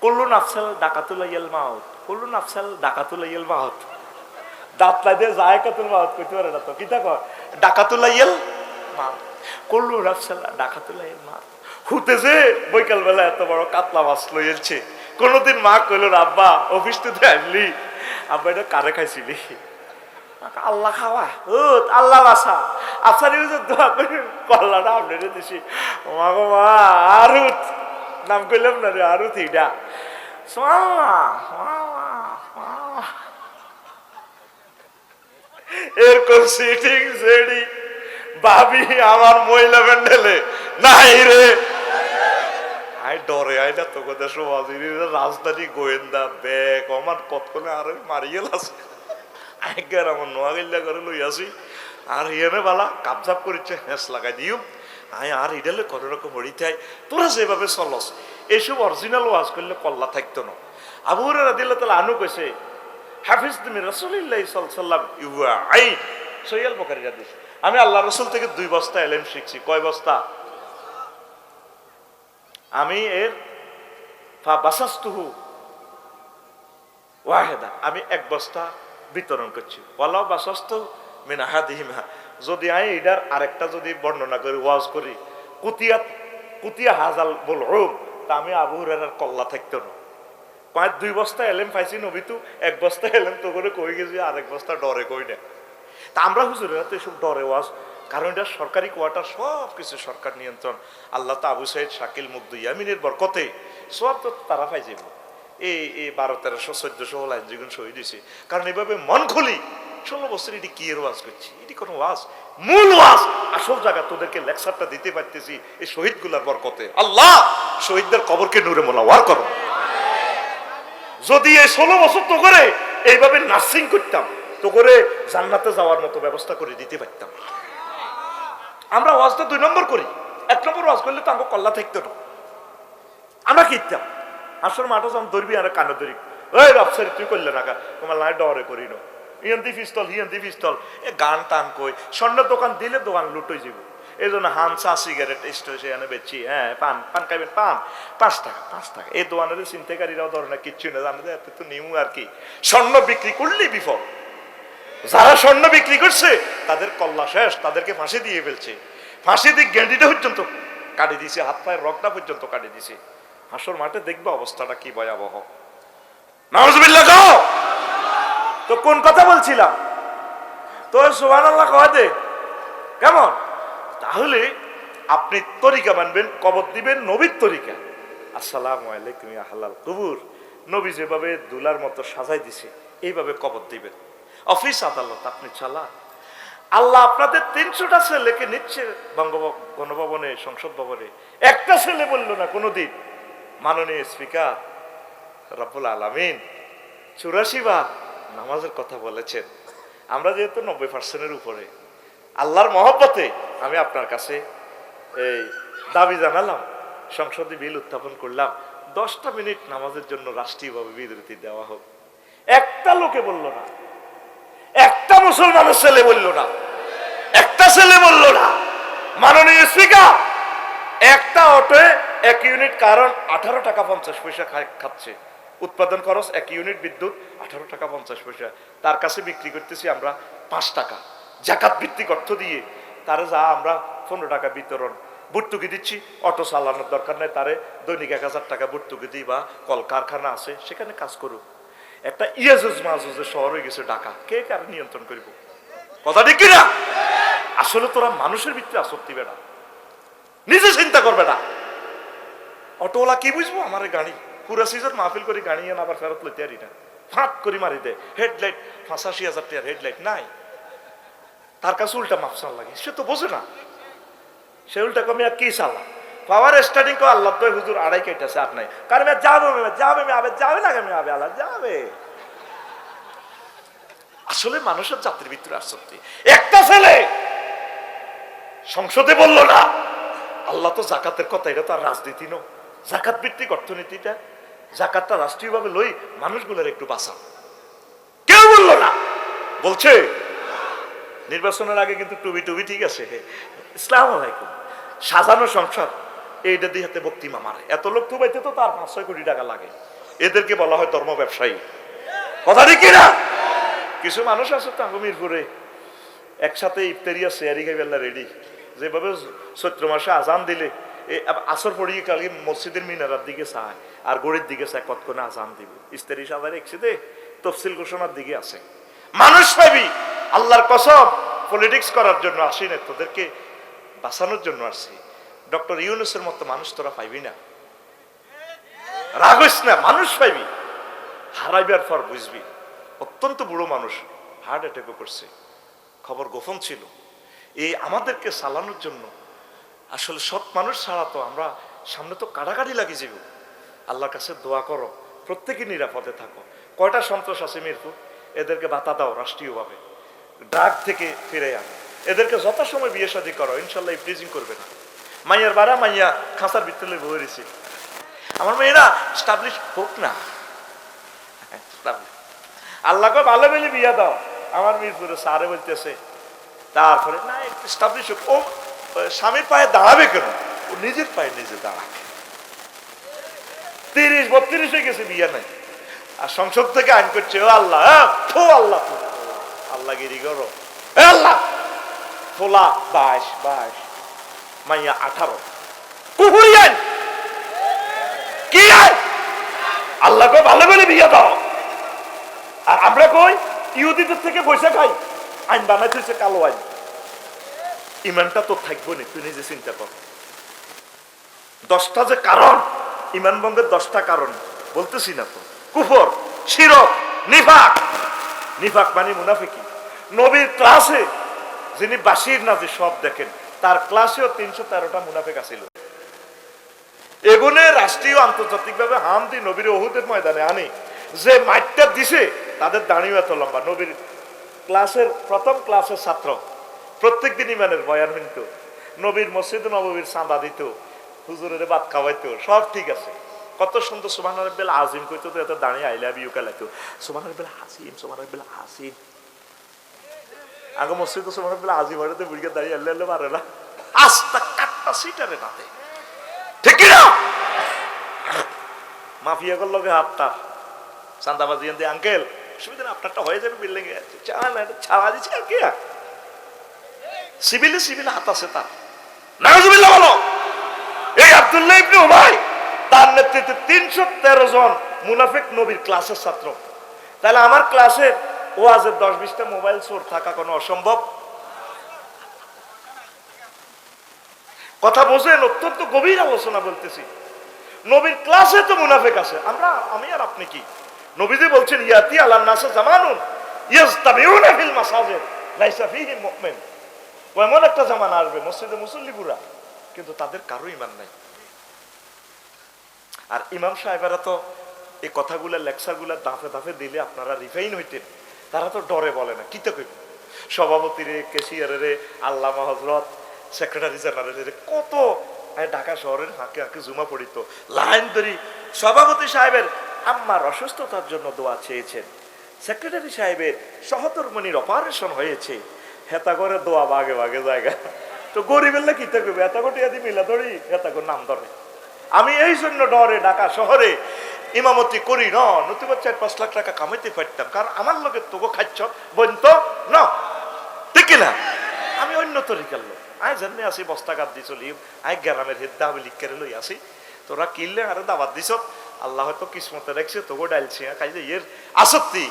কুল্লু নাফসাল ডাকাতুলাইয়াল মাউত, কুল্লু নাফসাল ডাকাতুলাইয়াল মাউত। দাঁত লাইদে জায়কাতুল মাউত কইতে পারে না তো, কিতা কয় ডাকাতুলাইয়াল মাউত, কুল্লু নাফসাল ডাকাতুলাইয়াল মাউত। হুতেছে বৈকাল বেলা এত বড় কাতলা মাছ লইয়েছে। কোনদিন মা কইল আব্বা অফিস থেকে আনলি, আব্বা এটা কারে খাইছিলি? আল্লাহ খাওয়া, ও আল্লাহ বাসা। আপনার দোয়া করে কল্লাটা আপনারে দিছি। মা গো মা, আরুত নাম কইলাম না রে, আরুত ইডা এরকম সিটিং জেডি ভাবি আমার মহিলা প্যান্ডেলে নাই রে। আই ডরে আই না তোকে দেশ রাজধানী গোয়েন্দা ব্যাগ আমার কতক্ষণে আর মারিয়ে আছে। আজ্ঞার আমার নোয়াগিল্লা করে লই আসি আর ইয়েনে বালা কাপঝাপ করিচ্ছে, হেঁস লাগাই দিও আই আর ইডালে কোনো রকম হরিতাই। তোরা যেভাবে চলস এইসব অরিজিনাল ওয়াজ করলে কল্লা থাকতো না। আবু হুরায়রা রাদিয়াল্লাহু তাআলা আনহু কইছে হাফিজ তুমি রাসূলুল্লাহ সাল্লাল্লাহু আলাইহি ওয়াসাল্লাম ইউআই সহিহ বুখারীর হাদিস, আমি আল্লাহ রাসূল থেকে 2 বস্তা ইলম শিখছি। কয় বস্তা? আমি এর ফাবাসাসতুহু ওয়াহিদা, আমি 1 বস্তা বিতরণ করছি। ওয়ালাউ বাসাস্তু মিন আহাদিহিমা, যদি আমি এটার আরেকটা যদি বর্ণনা করি ওয়াজ করি কুতিয়া হাজাল বলউম, তা আমি আবু হুরায়রার কল্লা থাকতো না। কয় 2 বস্তা এলেম পাইছি নবী তো 1 বস্তা এলেম তো করে কই গেছি, আরেক বস্তা ডরে কই না। তা আমরা হুজুরেরা তো এসব ডরে ওয়াজ, কারণ এটা সরকারি কোয়ার্টার, সব কিছু সরকার নিয়ন্ত্রণ। আল্লাহ তো আবু সাইদ শাকিল মুগ্ধ ইয়ামিনের বরকতে সব তো তারা পাই যাব। এই 1200 1300 লাইন যেগুলো শহীদ হয়েছে, কারণ এভাবে মন খুলি 16 বছর এটি কি এর ওয়াজ করছি, এটি কোনো ওয়াজ মূল ওয়াজ আসল জায়গা তোদেরকে লেকচারটা দিতে পারতেছি এই শহীদগুলার বরকতে। আল্লাহ শহীদদের কবরকে নূরে মোনাওয়ার করো। যদি এই 16 বছর তো করে এইভাবে নার্সিং করতাম তো করে জান্নাতে যাওয়ার মতো ব্যবস্থা করে দিতে পারতাম। আমরা ওয়াজটা 2 নম্বর করি, 1 নম্বর ওয়াজ করলে তো আমাকে কল্লা থাকতো না। আমরা কিনতাম আসল মাঠে যখন ধরবি আর কানে ধরি, ওই রাফসারি তুই করলে না কা, তোমার লাই ডরে করি না, ইয়ান্তি পিস্তল হিয়ান্তি পিস্তল এ গান টান কই। স্বর্ণের দোকান দিলে দোকান লুটোই যাব। এই জন্য হানসা সিগারেট স্টেশনে বেচি। হ্যাঁ পান পান খাইবেন, পান 5 টাকা 5 টাকা। এই দোকানের চিন্তাকারীরাও ধরে না, কিচ্ছু না, জানে এত তো নিমু আর কি। স্বর্ণ বিক্রি করলেই বিপদ। যারা স্বর্ণ বিক্রি করছে তাদের কল্লা শেষ, তাদেরকে ফাঁসি দিয়ে ফেলছে। ফাঁসি দিয়ে গেন্ডিটা পর্যন্ত কাটি দিছে, হাত পায়ের রগটা পর্যন্ত কাটি দিছে। হাসর মাঠে দেখবে অবস্থাটা কি ভয়াবহ। নাউজুবিল্লাহ যাও। তো কোন কথা বলছিলাম? তো সুবহানাল্লাহ কয় দে কেমন? তাহলে আপনি তরিকা মানবেন, কবর দিবেন নবীর তরিকা। আসসালামু আলাইকুম ইয়া হালাল কবুর, নবী যেভাবে দুলার মতো সাজাই দিছে এইভাবে কবর দিবেন। অফিস আদালত আপনি চালা, আল্লাহ আপনাদের 300টা ছেলেকে নিচ্ছে গণভবনে, সংসদ ভবনে, একটা ছেলে বললো না কোনোদিন মাননীয় স্পিকার রব্বুল আলামিন 84 বার নামাজের কথা বলেছেন। আমরা যেহেতু 90% উপরে আল্লাহর মহব্বতে আমি আপনার কাছে এই দাবি জানালাম, সংসদে বিল উত্থাপন করলাম 10টা মিনিট নামাজের জন্য রাষ্ট্রীয়ভাবে বিরতি দেওয়া হোক। একটা লোকে বলল না, একটা মুসলমানের ছেলে বলল না, একটা ছেলে বলল না। মাননীয় স্পিকার একটা অটোয় 1 ইউনিট কারণ 18 টাকা 50 পয়সা খাচ্ছে, উৎপাদন খরচ 1 ইউনিট বিদ্যুৎ 18 টাকা 50 পয়সা, তার কাছে বিক্রি করতেছি আমরা 5 টাকা জাকাত ভিত্তিক অর্থ দিয়ে। তারে যা আমরা 15 টাকা বিতরণ ভর্তুকি দিচ্ছি, অটো চালানোর দরকার নেই, তারে দৈনিক 1000 টাকা ভর্তুকি দিই, বা কলকারখানা আছে সেখানে কাজ করুক। একটা ইয়াজুজ মাজুজের শহর হয়ে গেছে ঢাকা, কে কার নিয়ন্ত্রণ করব? কথা ঠিক কিনা? আসলে তোরা মানুষের ভিতরে আসক্তি বেড়া, নিজে চিন্তা করবে না। অটোওয়ালা কি বুঝবো আমার গাড়ি পুরা সিজন মাহফিল করে গাড়ি এনে আবার ফেরত লইতে পারি না, ফাঁক করে মারি দেয়। হেডলাইট 85,000 টাকার হেডলাইট নাই, তার কাছে উল্টা মাপসান লাগে, সে তো বোঝে না। সে উল্টা কমে আর কি চালা পাওয়ার স্টার্টিং করে আল্লাহ তো হুজুর 2.5 কেটেছে আর নাই, কারণ যাবে যাবে আবে যাবে না, কেমন আবে আল্লাহ যাবে। আসলে মানুষের জাতির ভিতরে আসক্তি। একটা ছেলে সংসদে বলল না, আল্লাহ তো জাকাতের কথা, এটা তো আর রাজনীতি নয়, জাকাত ভিত্তিক অর্থনীতিটা, জাকাতটা রাষ্ট্রীয়ভাবে লই, মানুষগুলোর একটু বাঁচা। কেউ বললো না, বলছে নির্বাচনের আগে কিন্তু টুবি টুবি ঠিক আছে, আসসালামু আলাইকুম, সাজানো সংসদ, এইটা দিয়ে হাতে বক্তিমা মারে। এত লোক থুবাইতে তো তার 5-6 কোটি টাকা লাগে। এদেরকে বলা হয় ধর্ম ব্যবসায়ী। কথা ঠিক না? কিছু মানুষ আছে তো মিরপুরে একসাথে ইফতারিয়া শেয়ারি খাইবেলা রেডি, যেভাবে চৈত্র মাসে আজান দিলে আসর পড়িয়ে কালি মসজিদের মিনারার দিকে চায় আর গড়ির দিকে চায় কতক্ষণে আজান দিব। ইস্তারি সাজার একসাথে তফসিল ঘোষণার দিকে আছে। মানুষ পাবি আল্লাহর কসম পলিটিক্স করার জন্য আসি না, তোদেরকে বাঁচানোর জন্য আসছি। ডক্টর ইউনূসের মতো মানুষ তোরা পাইবি না। রাগস না, মানুষ পাইবি, হারাইবার পর বুঝবি। অত্যন্ত বুড়ো মানুষ, হার্ট অ্যাটাকও করছে, খবর গোপন ছিল। এই আমাদেরকে চালানোর জন্য আসলে সৎ মানুষ ছাড়া তো আমরা সামনে তো কাটাকাটি লাগিয়ে যাব। আল্লাহর কাছে দোয়া করো, প্রত্যেকে নিরাপদে থাকো। কয়টা সন্ত্রাস আছে মিরপুর, এদেরকে বাতা দাও রাষ্ট্রীয়ভাবে, ড্রাগ থেকে ফিরে আনো, এদেরকে যথাসময় বিয়ে শাদী করো, ইনশাল্লাহ ইফটিজিং করবে না। মাইয়ার বাড়া মাইয়া খাঁচার ভিতরে বয়ে রয়েছে, আমার মেয়েরা স্টাবলিশ হোক না, আল্লাহকে ভালো বলে বিয়া দাও। আমার মিরপুরে সারে বলতেছে তারপরে না স্টাবলিশ হোক। ও স্বামীর পায়ে দাঁড়াবে কেন? ও নিজের পায়ে নিজে দাঁড়াবে। 30-32 হয়ে গেছে, বিয়া নাই। আর সংসদ থেকে আইন করছে ও আল্লাহ, আল্লাহ আল্লাহ গিরি করো, আল্লাহ ফোলা 22 মাইয়া 18 কুকুরি আইন কি আইন? আল্লাহকে ভালো বলে বিয়া দাও। আর আমরা কই ইহুদিদের থেকে পয়সা খাই, আইন বানাইতেছে কালো আইন। ইমানটা তো থাকবো না, তুই নিজে চিন্তা কর। 10টা যে কারণ, ইমান ভঙ্গের 10টা কারণ বলতেছি না তো। কুফর, শিরক, নিফাক। নিফাক মানে মুনাফিকি। নবীর ক্লাসে যিনি বাসির নাজি সব দেখেন, তার ক্লাসেও 313টা মুনাফিক আছিল। এগুনে রাষ্ট্রীয় আন্তর্জাতিক ভাবে হাম দি নবীর ওহুদের ময়দানে আনি, যে মাইটটা দিছে তাদের দাঁড়িয়ে এত লম্বা। নবীর ক্লাসের প্রথম ক্লাসের ছাত্র, প্রত্যেক দিন ইমানের বয়ান শুনত, নবীর মসজিদ নববীর চাঁদা দিত, হুজুরের ভাত খাওয়াইতো, সব ঠিক আছে। কত সুন্দর সুবহান রাব্বিল আযীম কইতো, তো এত দাঁড়িয়ে আই লাভ ইউ কালাইতো, সুবহান রাব্বিল হাসিম, সুবহান রাব্বিল হাসিম। আগে মসজিদ সুবহান রাব্বিল আযীম হইতে বুড়িকে দাঁড়িয়ে আল্লাহ আল্লাহ মারে না, আস্তা কাটটা সিটারে নাতে, ঠিক কি না? মাফিয়া গুলোর লগে হাতটা চাঁদাবাজি এনে আঙ্কেল সুবিধা আপনারটা হয়ে যাবে, বিল্ডিং এ ছাড়া দিচ্ছে আর কি, সিভিলে হাত আছে তার। নাউজুবিল্লাহ বলো। এই আব্দুল্লাহ ইবনে উবাই, তার নেতৃত্বে 313 জন মুনাফিক নবীর ক্লাসের ছাত্র। তাহলে আমার ক্লাসে ওয়াজের 10-20টা মোবাইল চোর থাকা কোনো অসম্ভব কথা। বোঝেন, অত্যন্ত গভীর আলোচনা বলতেছি। নবীর ক্লাসে তো মুনাফিক আছে, আমি আর আপনি কি? নবীজি বলছেন ইয়াতি আলান নাস জামানুন ইয়াস্তাবিউনা ফিল মাসাজিদ লাইসা ফীহি মুমিন। এমন একটা জামানা আসবে মসজিদে মুসল্লি পুরা, কিন্তু তাদের কারো ঈমান নাই। আর ইমাম সাহেবেরা তো এই কথাগুলা লেকচারগুলা দাফে দাফে দিলে আপনারা রিফাইন হইতেন, তারা তো ডরে বলে না। কি তো কইব সভাপতিরে, কেশিয়ারে, আল্লামা হযরত, সেক্রেটারি জেনারেলের কত ঢাকা শহরের হাঁকে হাঁকে জুমা পড়িত, লাইন ধরি। সভাপতি সাহেবের আম্মার অসুস্থতার জন্য দোয়া চেয়েছেন, সেক্রেটারি সাহেবের সহধর্মণির অপারেশন হয়েছে, হেতা করে দোয়া বাগে বাগে জায়গা। তো গরিবের কি থাকবে, হেতা কোটি আদি মিলা ধরি, হেতা করে নাম ধরে। আমি এই জন্য ডরে ঢাকা শহরে ইমামতি করি না, নতুবা 4-5 লাখ টাকা কামাইতে পারতাম, কারণ আমার লোকে তোকে খাচ্ছ বন্ত না, ঠিক না? আমি অন্য তরিকার লোক, আয় জানি আসি বস্তাঘাত দি চলি, আয় গ্রামের হেদ্দা আমি লিখ করে লই আসি, তোরা কিনলে আরে দাবাত দিছ, আল্লাহ হয়তো কিসমতে রাখছে তোকে ডাইলছে কাজে ইয়ের আসক্তি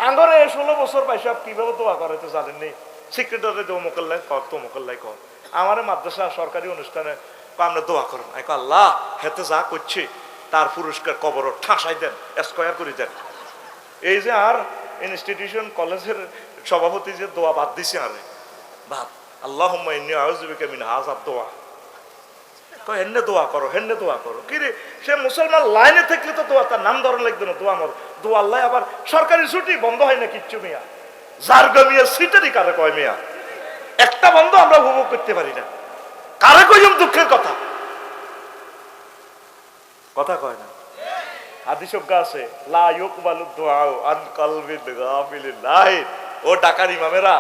আঙ্গরে 16 বছর বয়সে কিভাবে দোয়া করে তো জানেননি। সেক্রেটারি তো মোকাল্লাই কর, তো মোকাল্লাই কর। আমার মাদ্রাসা সরকারি অনুষ্ঠানে আমরা দোয়া করেন, আল্লাহ হেতে যা করছে তার পুরস্কার কবর ঠাসাই দেন, স্কয়ার করে দেন। এই যে আর ইনস্টিটিউশন কলেজের সভাপতি যে দোয়া বাদ দিছে, আরে বাদ আল্লাহুম্মা ইন্নী আউযু বিকা মিন হাযাদ দোয়া, হেন্নে দোয়া করো, হেন্নে দোয়া করো। কি রে, সে মুসলমান লাইনে থাকলে তো দোয়া, তার নাম ধরন লাগবে না, দোয়া মর দোয়া। আল্লাহ আবার সরকারি ছুটি বন্ধ হয় না কিচ্ছু মিয়া, যার গমিয়া সিটারই কারে কয় মিয়া, একটা বন্ধ আমরা উপভোগ করতে পারি না। কারে কইম দুঃখের কথা, কথা কয় না। হাদিস আছে লা ইউকবালু দুআউ আন কলবিন গাফিলিন। ও ঢাকার ইমামেরা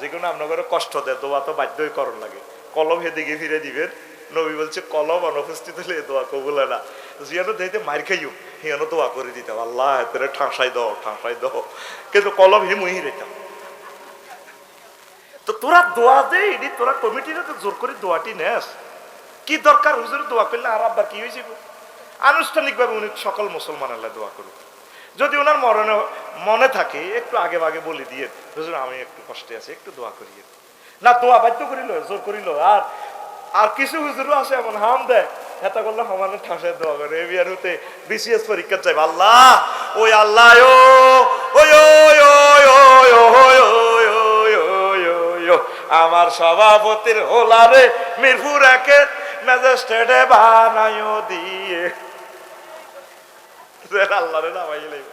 যেগুলো আপনাদের কষ্ট দেয়, দোয়া তো বাধ্যই করণ লাগে। কলম হেদিকে ফিরে দিবেন। নবী বলছে কলম অনুপস্থিত হলে দোয়া কবুল হয় না। জিয়ানো দিতে মার খাইও হিয়ানো দোয়া করে দিতাম, আল্লাহ তোরে ঠাঁসাই দাও ঠাঁসাই দাও, কিন্তু কলম হি মুহি রেতাম। তো তোরা দোয়া দে, এটি তোরা কমিটিরা তো জোর করে দোয়াটি নেস, কি দরকার হুজুর দোয়া করলে? আর আব্বা কি হয়েছে? আনুষ্ঠানিকভাবে উনি সকল মুসলমান আল্লাহ দোয়া করুন। যদি ওনার মনে থাকে একটু আগে ভাগে বলে দিয়ে, হুজুর আমি একটু কষ্টে আছি, একটু দোয়া করিয়ে না, দোয়া বাধ্য করিল, জোর করিল। আর আর কিছু হুজুরও আছে এমন হাম দেয়, হেতা করলে সমানে ঠাসে দোয়া করে। এবিআর হতে বিসিএস পরীক্ষা চাইবে, আল্লাহ ওই আল্লাহ আমার সভাপতির হোলারে মিরপুর একে ম্যাজিস্ট্রেটে বানাইও দিয়ে আল্লাহ রে নামাই লাগবে।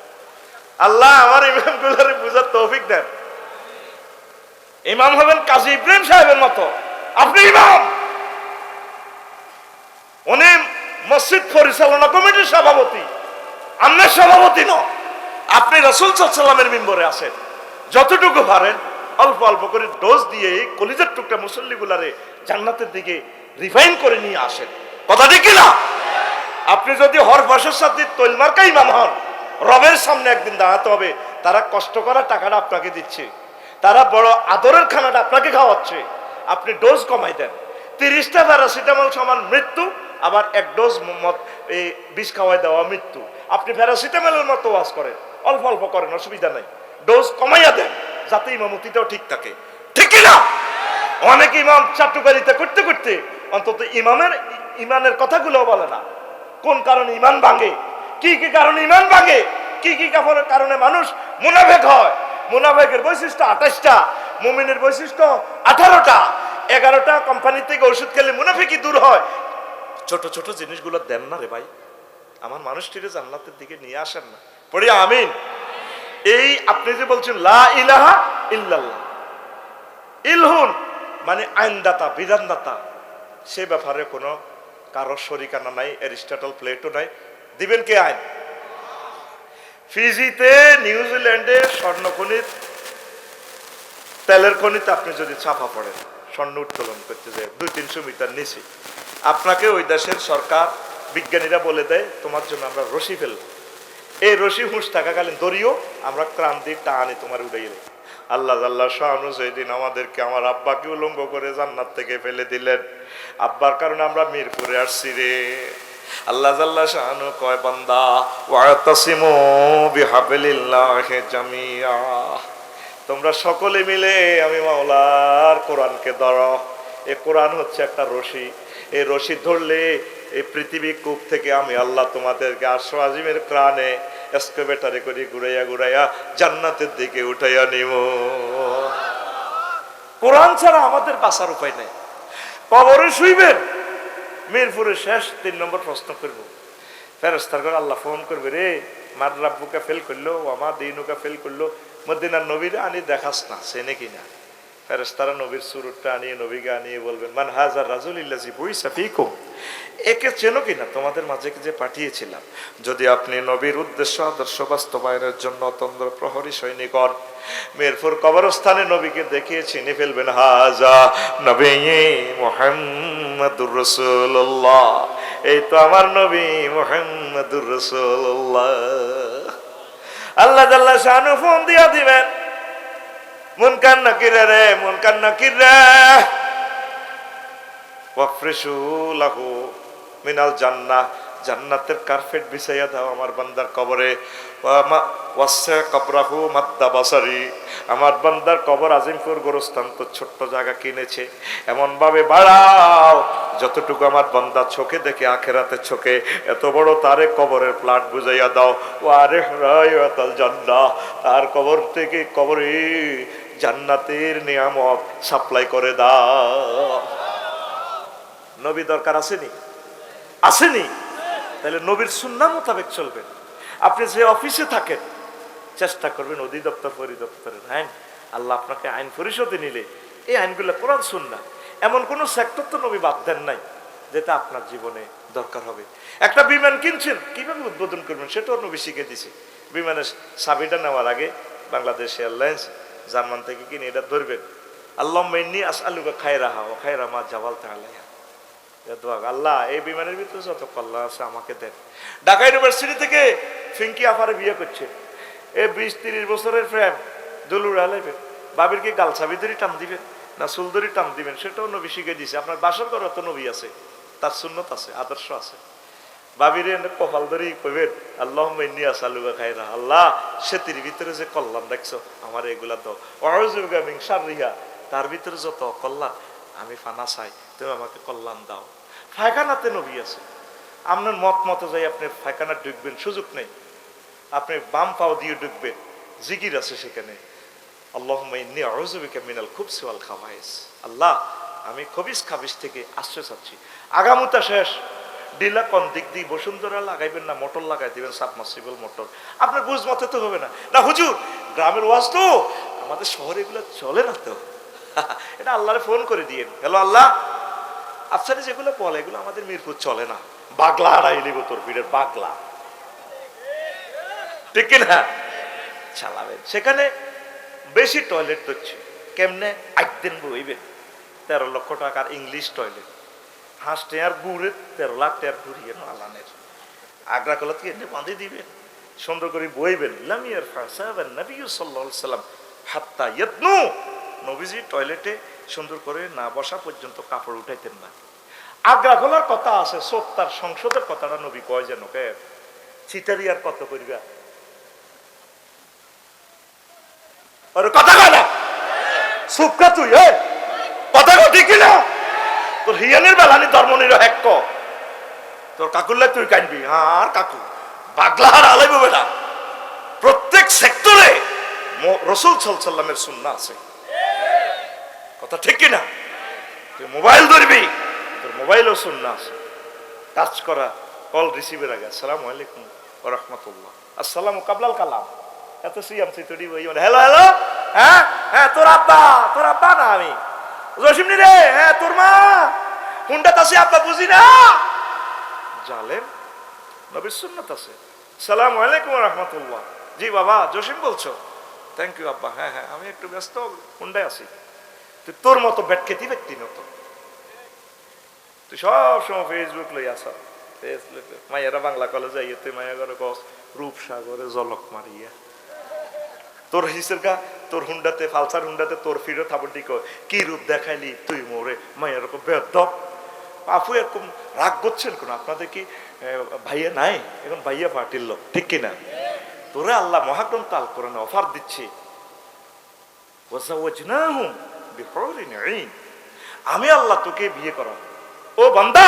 আল্লাহ আমার ইমাম গুলারে বুঝার তৌফিক দেন। ইমাম হবেন কাজী ইব্রাহিম সাহেবের মতো। আপনি ইমাম, উনি মসজিদ পরিচালনা কমিটির সভাপতি, আপনার সভাপতি ন। আপনি রাসূল সাল্লাল্লাহু আলাইহি ওয়াসাল্লামের মিম্বরে আছেন, যতটুকু পারেন অল্প অল্প করে ডোজ দিয়ে কলিজার টুকরা মুসল্লিগুলারে জান্নাতের দিকে রিফাইন করে নিয়ে আসেন। কথা ঠিক কিনা? আপনি যদি হরফাসের সাথে তৈলমার্কা ইমাম হন, রবের সামনে একদিন দাঁড়াতে হবে। তারা কষ্ট করা টাকাটা আপনাকে দিচ্ছে, তারা বড় আদরের খানাটা আপনাকে খাওয়াচ্ছে, আপনি ডোজ কমাই দেন। 30টা প্যারাসিটামল সমান মৃত্যু, আবার 1 ডোজ এই বিষ খাওয়াই দেওয়া মৃত্যু। আপনি প্যারাসিটামলের মতো ওয়াজ করেন, অল্প অল্প করেন, অসুবিধা নাই, ডোজ কমাইয়া দেন যাতে ইমামতিটাও ঠিক থাকে। ঠিক কিনা? অনেক ইমাম চাটুকারিতা করতে করতে অন্তত ইমানের কথাগুলো বলে না। কোন কারণে ইমান ভাঙে, কি কি কারণে ইমান ভাঙে, কি কি কারণে মানুষ মুনাফেক হয়। মুনাফেকের বৈশিষ্ট্য 28টা, মুমিনের বৈশিষ্ট্য 18টা। 11টা কোম্পানি থেকে ওষুধ খেলে মুনাফেকি দূর হয়। ছোট ছোট জিনিসগুলো দেন না রে ভাই, আমার মানুষটিকে জান্নাতের দিকে নিয়ে আসেন না। পড়ি আমিন। এই আপনি যে বলছেন লা ইলাহা ইল্লাল্লাহ, ইলহুন মানে আইনদাতা, বিধানদাতা, সে ব্যাপারে কোনো কারো শরিকানা নাই, অ্যারিস্টটল প্লেটো নাই। দিবেন কে আইন? ফিজিতে, নিউজিল্যান্ডে স্বর্ণ খনির, তেলের খনিতে আপনি যদি চাপা পড়েন স্বর্ণ উত্তোলন করতে যায় 200-300 মিটার নিচে, আপনাকে ওই দেশের সরকার বিজ্ঞানীরা বলে দেয় তোমার জন্য আমরা রশি ফেলব, এই রশি হুঁশ থাকাকালীন দড়িও আমরা ক্রান্তির টানে তোমার উড়াই দেয়। আল্লাহ আল্লাহ শাহানু সেদিন আমাদেরকে, আমার আব্বাকে উলঙ্গ করে জান্নাত থেকে ফেলে দিলেন। আব্বার কারণে আমরা মিরপুরে আসছি রে। আল্লাহ জাল্লা শাহানু কয় বান্দা ওয়াতাসিমু বিহাবলিল্লাহি জামিয়া, তোমরা সকলে মিলে আমি মাওলার কোরআনকে ধরো। এই কোরআন হচ্ছে একটা রশি, এই রশি ধরলে এই পৃথিবী কূপ থেকে আমি আল্লাহ তোমাদেরকে আরশ আজিমের প্রাণে এসকেভেটরে করে ঘুরাইয়া ঘুরাইয়া জান্নাতের দিকে উঠাইয়া নিব। কোরআন ছাড়া আমাদের বাঁচার উপায় নেই। কবরে শুইবেন, মিরপুরের শেষ 3 নম্বর প্রশ্ন করবো, ফেরেশতার করে আল্লাহ ফোন করবে, রে মার রাব্বুকা ফেল করলো, আমা দিনুকা ফেল করলো, মদিনার নবীরা আনি দেখাস না চেনে কিনা। ফেরেশতারা নবীর সুরতটা আনিয়ে নবীকে আনিয়ে বলবেন মান হাজার রাজুলিল্লাজি বুইসা ফিকুম, একে চেনো কিনা তোমাদের মাঝে যে পাঠিয়েছিলাম। যদি আপনি নবীর উদ্দেশ্য আদর্শ বাস্তবায়নের জন্য অতন্দ্র প্রহরী সৈনিক হন, মিরপুর কবরস্থানে নবীকে দেখিয়ে চিনে ফেলবেন, হাজা নবী মুহাম্মাদুর রাসূলুল্লাহ, এই তো আমার নবী মুহাম্মাদুর রাসূলুল্লাহ। আল্লাহ জাল্লা শানু ফোন দিয়া দিবেন, মুনকার নাকির রে, মুনকার নাকির রে, ওয়াফরিশু লাহু মিনাল জান্নাহ, জান্নাতের কার্পেট বিছাইয়া দাও আমার বান্দার কবরে। ওয়াসা কবরাহু মাদ্দা বাসারি, আমার বান্দার কবর আজিমপুর গোরস্থান তো ছোট্ট জায়গা কিনেছে, এমন ভাবে বাড়াও যতটুকু আমার বান্দা চোখে দেখে আখেরাতে চোখে, এত বড় তারে কবরের প্লাট বুঝাইয়া দাও। ওয়ারে রায়াতাল জান্নাহ, তার কবর থেকে কবরে জান্নাতের নিয়ামত সাপ্লাই করে দাও। নবী দরকার আসেনি? আসেনি? তাহলে নবীর সুন্নাহ মোতাবেক চলবেন। আপনি যে অফিসে থাকেন চেষ্টা করবেন অধিদপ্তর পরিদপ্তরের আইন, আল্লাহ আপনাকে আইন পরিষদে নিলে এই আইনগুলো কোরআন সুন্নাহ, এমন কোন সেক্টর তো নবী বাদ দেন নাই যেটা আপনার জীবনে দরকার হবে। একটা বিমান কিনছেন, কিভাবে উদ্বোধন করবেন সেটাও নবী শিখে দিছে। বিমানের চাবিটা নেওয়ার আগে বাংলাদেশ এয়ারলাইন্স জার্মান থেকে কিনে এটা ধরবেন, আল্লাহুম্মা ইন্নী আসআলুকা খায়রাহা ওয়া খায়রা মা জাবালতা আলাইহা। দোয়া, আল্লাহ এই বিমানের ভিতরে যত কল্যাণ আছে আমাকে দেন। ঢাকা ইউনিভার্সিটি থেকে ফিঙ্কি আফারে বিয়ে করছে, এ 20-30 বছরের প্রেম, দুলুর আলাইবেন, বাবির কি গালছাবি ধরে টান দিবেন না চুল ধরে টান দিবেন সেটাও নবী শিখে দিয়েছে। আপনার বাসর ঘরে তো নবী আছে, তার সুন্নত আছে, আদর্শ আছে। বাবিরে কপাল ধরেই কইবেন আল্লাহুম্মা ইন্নী আসআলুকা খায়রাহা, আল্লাহ সেতির ভিতরে যে কল্যাণ রাখছো আমার এগুলা দাও, আউযু বিকা মিন শাররিহা, তার ভিতরে যত কল্যাণ আমি ফানা চাই, তুমি আমাকে কল্যাণ দাও। পায়খানাতে নবী আছে, আপনার মত মতো যাই আপনি পায়খানা ঢুকবেন সুযোগ নেই, আপনি বাম পাও দিয়ে ঢুকবেন, জিকির আছে সেখানে, আল্লাহুম্মা ইন্নী আউযু বিকা মিনাল খুবসি ওয়াল খাবাইস, আল্লাহ আমি খবিস খাবিস থেকে আশ্রয় চাচ্ছি। আগামুতা শেষ, ডিলা কোন দিক দিয়ে বসুন্ধরা লাগাইবেন না মোটর লাগাই দিবেন, সাবমার্সিবল মোটর, আপনার বুঝ মতে তো হবে না। না হুজুর গ্রামের ওয়াজ তো, আমাদের শহরে এগুলো চলে না তো, এটা আল্লাহরে ফোন করে দিয়েন, হ্যালো আল্লাহ আফসারি যেগুলো বলে এগুলো আমাদের মিরপুর চলে না, বাগলা হারাই লিব তোর পীরের বাগলা, ঠিক কিনা চালাবেন। সেখানে বেশি টয়লেট হচ্ছে, কেমনে একদিন বইবেন 13 লক্ষ টাকার ইংলিশ টয়লেট, হাঁস টেয়ার গুড়ে 13 লাখ টেয়ার ঘুরিয়ে আলানের আগ্রা কলা থেকে এনে বাঁধে দিবেন, সুন্দর করে বইবেন। লামিয়ার ফাসাবান নবী সাল্লাল্লাহু আলাইহি সাল্লাম হাত্তা ইয়াতনু, নবীজি টয়লেটে সুন্দর করে না বসা পর্যন্ত কাপড় উঠাইতেন না। আগ্রা খোলার কথা আছে, সত্তার সংসদের কথাটা নবী কয় যেন কে চিটারিয়ার কত করিবা আরে কথা কয় না, সুপকা তুই কথা কয় ঠিক না, তোর হিয়ানের বেলানি ধর্ম নিরপেক্ষ, তোর কাকুল্লাই তুই কানবি, আর কাকু বাগলা হার আলাইব বেটা। প্রত্যেক সেক্টরে রাসূল সাল্লাল্লাহু আলাইহি সাল্লামের সুন্নাহ আছে, কথা ঠিক কিনা? তুই মোবাইল ধরবি, তোর মোবাইলও সুন্নাহ আছে, কাজ করা কল রিসিভের আগে আসসালামু আলাইকুম ওয়া রাহমাতুল্লাহ, আসসালামু কাবলাল কালাম, এত সিয়াম চিতড়ি বই মানে হ্যালো হ্যালো, হ্যাঁ হ্যাঁ তোর আব্বা না আমি জসিম নি রে, হ্যাঁ তোর মা হুন্ডাত আছে আব্বা বুঝি না, জালেম নবীর সুন্নাত আছে। আসসালামু আলাইকুম ওয়া রাহমাতুল্লাহ, জি বাবা জসিম বলছো, থ্যাংক ইউ আব্বা, হ্যাঁ হ্যাঁ আমি একটু ব্যস্ত হুন্ডায় আছি। তুই তোর মতো ব্যাটকেতি ব্যক্তি নত, তুই সব সময় ফেসবুক লই আসা, ফেসবুক মাইয়ারা বাংলা কলেজে আইয়ে তুই মাইয়া করে কস রূপসাগরে জলক মারিয়া, তোর হিসের গা তোর হুন্ডাতে ফালসার হুন্ডাতে তোর ফিরে থাবটি কি রূপ দেখাইলি তুই মোরে মাইয়া রকম বেদব। আপু এরকম রাগ করছেন কোন, আপনাদের কি ভাইয়া নাই এখন, ভাইয়া পার্টির লোক ঠিক কিনা? তোরে আল্লাহ মহাগ্রন্থ আল কোরআনে অফার দিচ্ছে, আমি আল্লাহ তোকে বিয়ে করাবো। ও বান্দা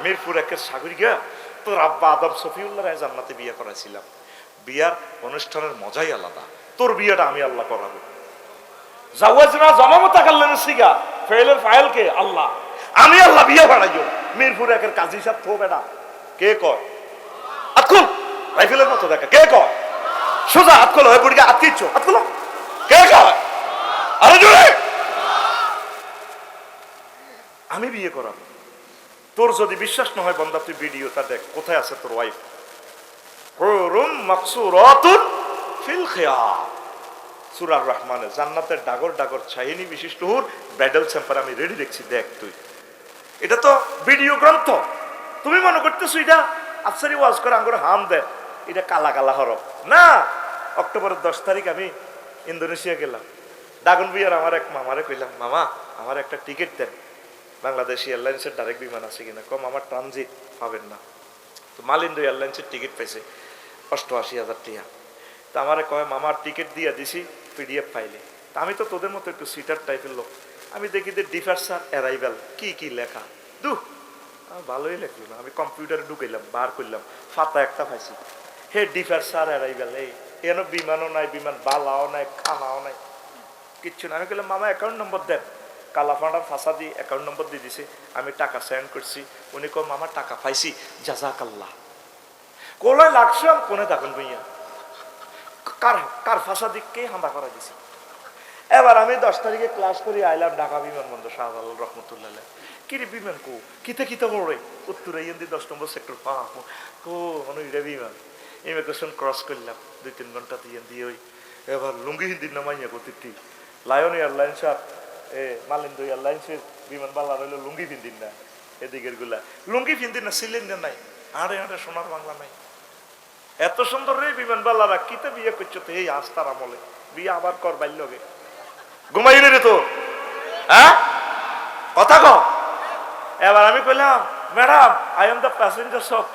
মিরপুর একের সাগরিকা, তোর আব্বা আদম সফিউল্লাহ রায় জান্নাতে বিয়ে করাইছিলাম, বিয়ার অনুষ্ঠানের মজাই আলাদা, তোর বিয়েটা আমি আল্লাহ করাবো। জাওয়াজনা জামামতা কাল্লানের সিগা ফাইলের ফাইলকে আল্লাহ, আমি আল্লাহ বিয়ে বাড়াইও। মিরপুর একের কাজী সাহেব থো বেটা, কে কয় আতকুল রাইফেলের মতো দেখা, কে কয় সোজা আতকুল হয়ে পড়ি আতকিচ্ছ আতকুল, কে কয় আরে জোরে, আমি বিয়ে করাবো। তোর যদি বিশ্বাস না হয় বান্দা তুই ভিডিওটা দেখ, কোথায় আছে তোর ওয়াইফ, হুরুম মাকসুরাতুন ফিল খিয়াম, সূরা আর রহমানে, জান্নাতের ডাগর ডাগর ছাইনি বিশিষ্ট হুর, ব্রাইডাল চ্যাম্পার আমি রেডি দেখছি, দেখ তুই, এটা তো ভিডিও গ্রন্থ, তুমি মনে করতেছো এটা আফসারি ওয়াজ করে আঙ্গুর হাম দেয়, এটা কালা কালা হরফ না। অক্টোবরের 10 তারিখ আমি ইন্দোনেশিয়া গেলাম, দাগন বিয়ার আমার এক মামারে কইলাম, মামা আমার একটা টিকিট দেন, বাংলাদেশি এয়ারলাইন্সের ডাইরেক্ট বিমান আছে কিনা, কম আমার ট্রানজিট পাবেন না। তো মালিন্দ এয়ারলাইন্সের টিকিট পাইছে 88,000 টাকা, তা আমারে কয় মামার টিকিট দিয়ে দিছি পিডিএফ ফাইলে, তা আমি তো তোদের মতো একটু সিটার টাইপের লোক, আমি দেখি যে ডিফার্সার অ্যারাইভাল কি কি লেখা, ভালোই লেখলো না, আমি কম্পিউটারে ঢুকাইলাম বার করলাম, ফাতা একটা পাইছি, হে ডিফার্সার অ্যারাইভাল, এই এন বিমানও নাই, বিমান বালাও নাই, খানাও নাই, কিচ্ছু না। আমি বললাম মামা অ্যাকাউন্ট নম্বর দেন, কালাফাঁড়ার ফাঁসা দিয়ে অ্যাকাউন্ট নম্বর দিয়ে দিছে, আমি টাকা সেন্ড করছি, উনি কম মামা টাকা পাইছি জাজাকাল্লাহ, কোলায় লাগছে কোনে থাকুন ভাইয়া, কার কার ফাঁসা দিককে হামলা করা দিছে। এবার আমি 10 তারিখে ক্লাস করি আইলাম ঢাকা বিমানবন্দর, শাহজালাল রহমতুল্লাহ, কিরে বিমান কো কিতে কিতে করে উত্তর ইন্দি 10 নম্বর সেক্টর কো এটা বিমান, ইমিগ্রেশন ক্রস করলাম 2-3 ঘন্টা দিয়ে ওই, এবার লুঙ্গি হিন্দির নামাইয়া করতে লায়ন এয়ারলাইন্স মালিন্দু এয়ারলাইন্সের বিমান বাংলা রইল লুঙ্গি পিন্দিন না, এদিকের গুলা লুঙ্গি পিন্দিন না, সিলিন্ডার নাই, আড়ে আড়ে সোনার বাংলা নাই। এত সুন্দর রে বিমান বাল্লারা, কিতে বিয়ে করছো তো এই আস্তার আমলে, বিয়ে আবার কর বাল্যকে ঘুমাই রে তো, হ্যাঁ কথা কও। এবার আমি কইলাম, madam I am the passenger of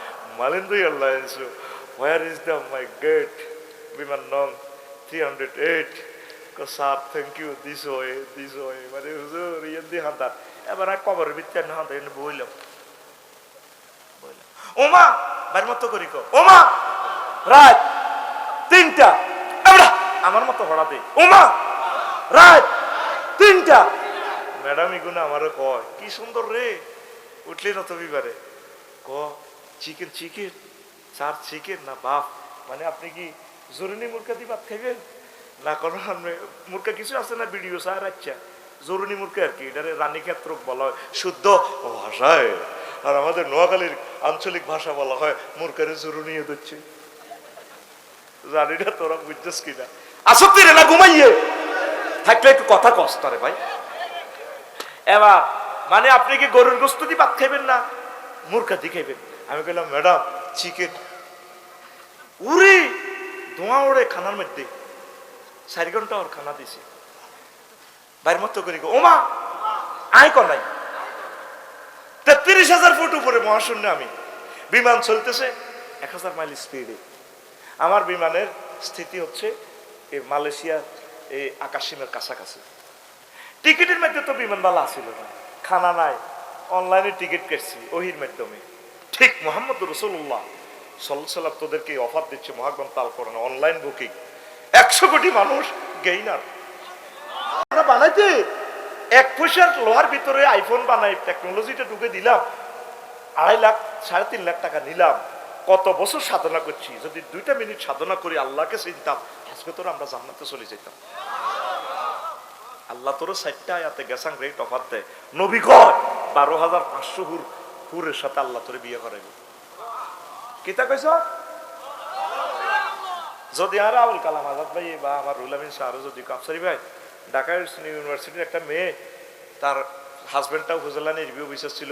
Malindo airlines, where is the my gate, বিমান নং 308। Sir thank you, this way মানে হুজুর ইয়ে দিয়ে হান্তার। এবার আর কবরের ভিতরে না হান্তার এনে বইলাম, ওমা বাড়ির মতো করি কো, ওমা রাত 3টা, আমার মতো হড়া দে, ওমা রাত 3টা। ম্যাডাম এগুলো আমারও কয়, কি সুন্দর রে উঠলি না তো বিবারে, ক চিকেন চিকেন স্যার, চিকেন না বাপ, মানে আপনি কি জরুরি মুরগা দিয়ে ভাত খাইবেন না কোনো মুরগা কিছু আছে না ভিডিও স্যার? আচ্ছা জরুরি মুরগা আর কি, এটারে রানীক্ষেত্র বলা হয় শুদ্ধ ভাষায়, আর আমাদের নোয়াখালীর আঞ্চলিক ভাষা বলা হয় মুরগারে জরুরি দিচ্ছে। জানি না তোরা বুঝছিস কিনা, আসক্তি রে না ঘুমাইয়ে থাকলে একটু কথা কষ্ট রে ভাই। এবার মানে আপনি কি গরুর গোস্ত দিয়ে ভাত খাইবেন না মুরগা দিয়ে খাইবেন? আমি বললাম ম্যাডাম চিকেন। উড়ি ধোঁয়া ওড়ে খানার মধ্যে, 4 ঘন্টা ওর খানা দিছে বাইরের মতো করি, ওমা আয় নাই 33,000 ফুট উপরে মহাশূন্য, আমি বিমান চলতেছে 1000 মাইল স্পিডে। আমার বিমানের স্থিতি হচ্ছে এই মালয়েশিয়ার এই আকাশসীমার কাছাকাছি। টিকিটের মধ্যে তো বিমানবালা আসিল না, খানা নাই, অনলাইনে টিকিট কেটছি ওহির মাধ্যমে। ঠিক মোহাম্মদ রসুল্লাহ সাল্লাল্লাহু আলাইহি ওয়াসাল্লাম তোদেরকে অফার দিচ্ছে মহাগ্রন্থ আল কোরআন অনলাইন বুকিং, 100 কোটি মানুষ গেইনার বানাইতে 1 পয়সার লোহার ভিতরে আইফোন বানাই টেকনোলজিটা ঢুকে দিলাম, 2.5 লাখ 3.5 লাখ টাকা নিলাম। কত বছর সাধনা করছি, যদি 2টা মিনিট সাধনা করি আল্লাহকে চিনতাম, আজকে তোর আমরা জান্নাতে চলে যেতাম। আল্লাহ তোর 4টা আয়াতে গেছাং রেট অফার দেয়, নবী কয় 12,500 হুরের সাথে আল্লাহ তোরে বিয়ে করাইব। কিতা কইছ? যদি আর আবুল কালাম আজাদ ভাই বা আমার রুল আমিন শাহ যদি কাপসারি ভাই, ঢাকা ইউনিভার্সিটির একটা মেয়ে, তার হাজবেন্ডটা উপজেলানে রিভিউ বিশ্বাস ছিল,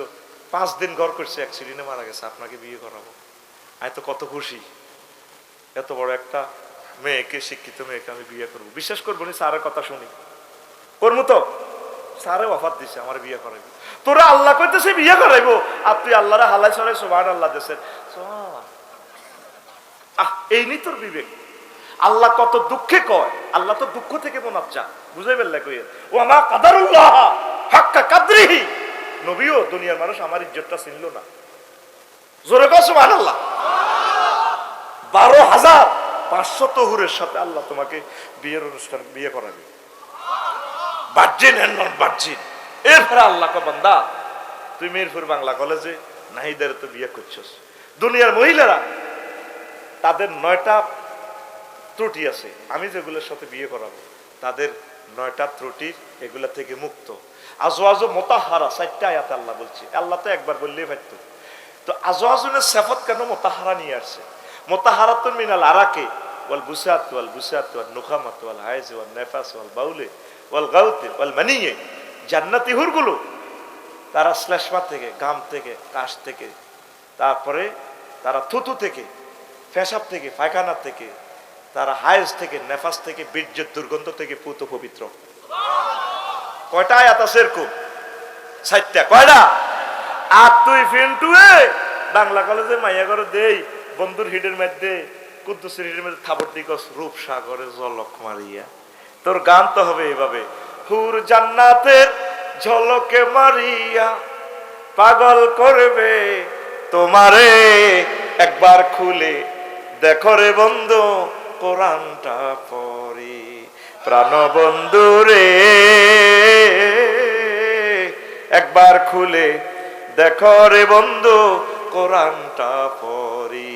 5 দিন ঘর করছে, অ্যাক্সিডেন্টে মারা গেছে, আপনাকে বিয়ে করাবো। আমি তো কত খুশি, এত বড় একটা মেয়েকে, শিক্ষিত মেয়েকে আমি বিয়ে করবো। বিশ্বাস করবো নি স্যারের কথা শুনি, করবো তো, স্যারে অফার দিছে আমার বিয়ে করাইবো। তোরা আল্লাহ কইতেছে বিয়ে করাইবো, আর তুই আল্লাহরা হালাই সরাই সুবহানাল্লাহ দেশের। এই নি তোর বিবেক। আল্লাহ কত দুঃখে কয়, আল্লাহ তো দুঃখ থেকে মোনাজ্জা, বুঝাই বেল্লা কই ও আমা কাদারুল্লাহ হাক্কা কাদরিহি। নবীও দুনিয়ার মানুষ আমার ইজ্জতটা চিনল না, জোরে কও সুবহানাল্লাহ। 12,500 তহুরের সাথে আল্লাহ তোমাকে বিয়ের অনুষ্ঠান বিয়ে করাবে, ভার্জিন এন্ড নন ভার্জিন। এরপরে আল্লাহ কয় বান্দা তুই মিরপুর বাংলা কলেজে নাহিদের তো বিয়ে করছস। দুনিয়ার মহিলারা তাদের 9টা ত্রুটি আছে, আমি যেগুলোর সাথে বিয়ে করাবো তাদের 9টা ত্রুটির এগুলা থেকে মুক্ত। আজওয়াজু মুতাহহারা 4টা আয়াতে আল্লাহ বলছে, আল্লাহ তো একবার বললেই পারত। তো আজওয়াজুনের সিফাত কেন মুতাহহারা নিয়ে আসছে? মুতাহহারাতুন মিনাল আরাকে ওয়াল বুসাত ওয়াল বুসাত ওয়াল নুখামাত ওয়াল হাইজ ওয়াল নেফাস ওয়াল বাউলে ওয়াল গাউতে ওয়াল মানিয়ে। জান্নাতি হুরগুলো তারা শ্লেষ্মা থেকে, গাম থেকে, কাশ থেকে, তারপরে তারা থুতু থেকে, পেশাব থেকে, পায়খানা থেকে, তারা হায়েজ থেকে, নেফাস থেকে, বীর্যের দুর্গন্ধ থেকে পুত পবিত্র। কয়টা আয়াত আছে এরকম? 4টা। কয়টা? আর তুই ফিন্টুয়ে বাংলা কলেজে মাইয়া করে দেই বন্ধুর হিডের মধ্যে, কুদ্দুসের হিডের মধ্যে থাবর দিকস রূপ সাগরে জলক মারিয়া। তোর গান তো হবে এভাবে, হুর জান্নাতের ঝলকে মারিয়া পাগল করবে তোমারে, একবার খুলে দেখো রে বন্ধু কোরআনটা পড়ি, প্রাণ বন্ধু রে একবার খুলে দেখো রে বন্ধু কোরআনটা পড়ি।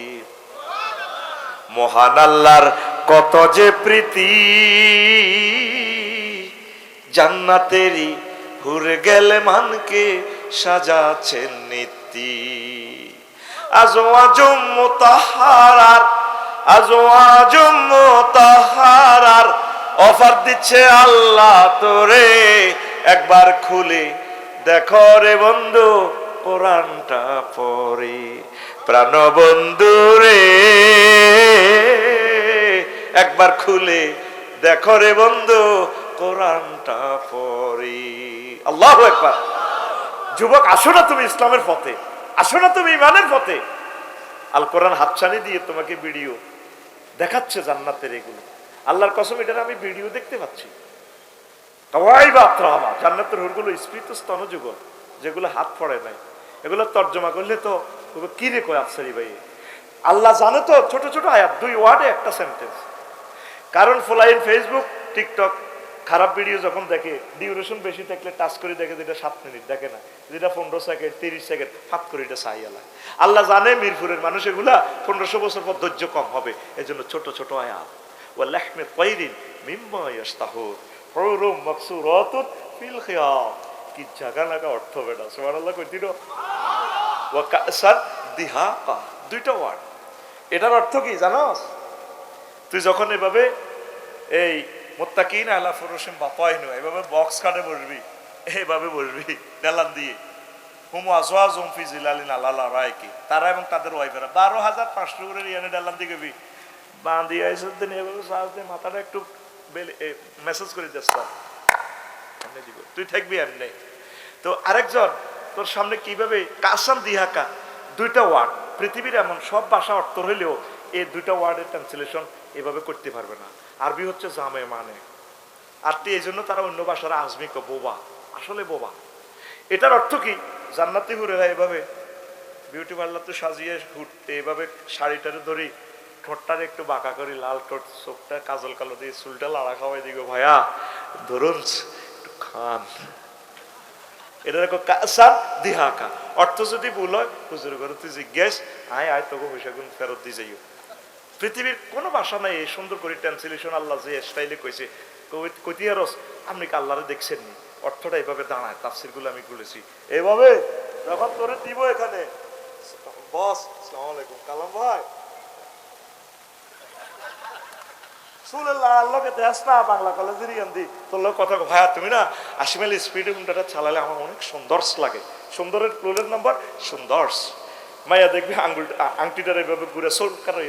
মহান আল্লাহর কত যে প্রীতি, জান্নাতেরই হুর গেলে মানকে সাজাচ্ছেন নীতি। আজওয়াজুম মুতাহহারার, আজওয়াজুম মুতাহহারার অফার দিচ্ছে আল্লাহ তোরে, একবার খুলে দেখো রে বন্ধু কোরআনটা পড়ে, প্রাণ বন্ধু রে একবার খুলে দেখো রে বন্ধু কোরআনটা পড়ে। আল্লাহু আকবার। যুবক, আসো না তুমি ইসলামের পথে, আসো না তুমি ইমানের পথে। আল কোরআন হাতছানি দিয়ে তোমাকে ভিডিও দেখাচ্ছে জান্নাতের, এগুলো আল্লাহর কসম, এটা আমি ভিডিও দেখতে পাচ্ছি। জান্নাতের হুরগুলো স্ফীত স্তন যুগল, যেগুলো হাত পড়ে নাই, এগুলো তর্জমা করলে তো কি রে কয় আফসারি ভাই, আল্লাহ জানে তো। ছোট ছোট আয়াত, 2 ওয়ার্ডে একটা সেন্টেন্স। কারণ ফলাইন ফেসবুক টিকটক খারাপ ভিডিও যখন দেখে, ডিউরেশন বেশি থাকলে টাচ করে দেখে যেটা 7 মিনিট, দেখে না যেটা 15 সেকেন্ড 30 সেকেন্ড, ফাঁক করে এটা চাই আলা। আল্লাহ জানে মিরপুরের মানুষ এগুলা 1500 বছর পর ধৈর্য কম হবে, এজন্য ছোট ছোট আয়াত। ওয়া লাহমি তাইরিন মিম্মা ইয়াশতাহুর হুরুম মাকসুরাতুন ফিল খিয়াম। কি জায়গা লাগা অর্থ বেটা, সুবহানাল্লাহ কই দিল। ওয়া কাসার দিহাকা, 2টা ওয়ার্ড। এটার অর্থ কি জানোস? তুই যখন এভাবে এই মুত্তাকিন আলা ফুরুশিম বাতাইনু এভাবে বক্স কাটে বসবি, এইভাবে বসবি ডালান দিয়ে, হুম আজওয়াজুম ফি জিলালিন আলা লারাইকি, তারা এবং তাদের ওয়াইফেরা 12500 করে ইয়ানে ডালান দিয়ে গবি বাঁধি আইছে দিন, এভাবে সাজ দিয়ে মাথাটা একটু মেসেজ করে দিস্তাম, এমনি দিব, তুই থাকবি এমনি। তো আরেকজন তোর সামনে কিভাবে কাসান দিহাকা, 2টা ওয়ার্ড। পৃথিবীর এমন সব ভাষা অর্থ হইলেও এই 2টা ওয়ার্ডের ট্রান্সলেশন এভাবে করতে পারবে না। আরবি হচ্ছে জামে মানে, আর এই জন্য তারা অন্য ভাষার আজমিক বোবা, আসলে বোবা। এটার অর্থ কি? জান্নাতি হুরেরা এভাবে বিউটি পার্লার তো সাজিয়ে ঘুরতে, এভাবে শাড়িটারে ধরি, ঠোঁটটারে একটু বাঁকা করি, লাল ঠোঁট, চোখটা কাজল কালো দিয়ে, চুলটা লাড়া খাওয়াই দিগো, ভাইয়া ধরুন একটু খান। এটা দেখো কাসান দিহাকা। অর্থ যদি ভুল হয় হুজুর করে তুই জিজ্ঞেস, আয় তোকে পয়সা গুণ ফেরত দিয়ে যাইও। পৃথিবীর কোনো ভাষা নাই এই সুন্দর করে ট্রান্সলেশন আল্লাহ যে স্টাইলে কইছে। কইতিয়ারস আপনি কি আল্লাহরে দেখছেন নি? অর্থটা এইভাবে দাঁড়ায়, তাফসির গুলো আমি খুলেছি এইভাবে। যখন তোরে দিব এখানে বস, আসসালামু আলাইকুম কালাম ভাই, বাংলা কলেজের ইয়ান্দি তোর লোক কথা, ভাইয়া তুমি না 80 মাইল স্পিডে হুন্ডাটা চালালে আমার অনেক সুন্দর লাগে। সুন্দরের প্লুরাল নাম্বার সুন্দর। মাইয়া দেখবি আংটিটার এভাবে ঘুরে সোল কারো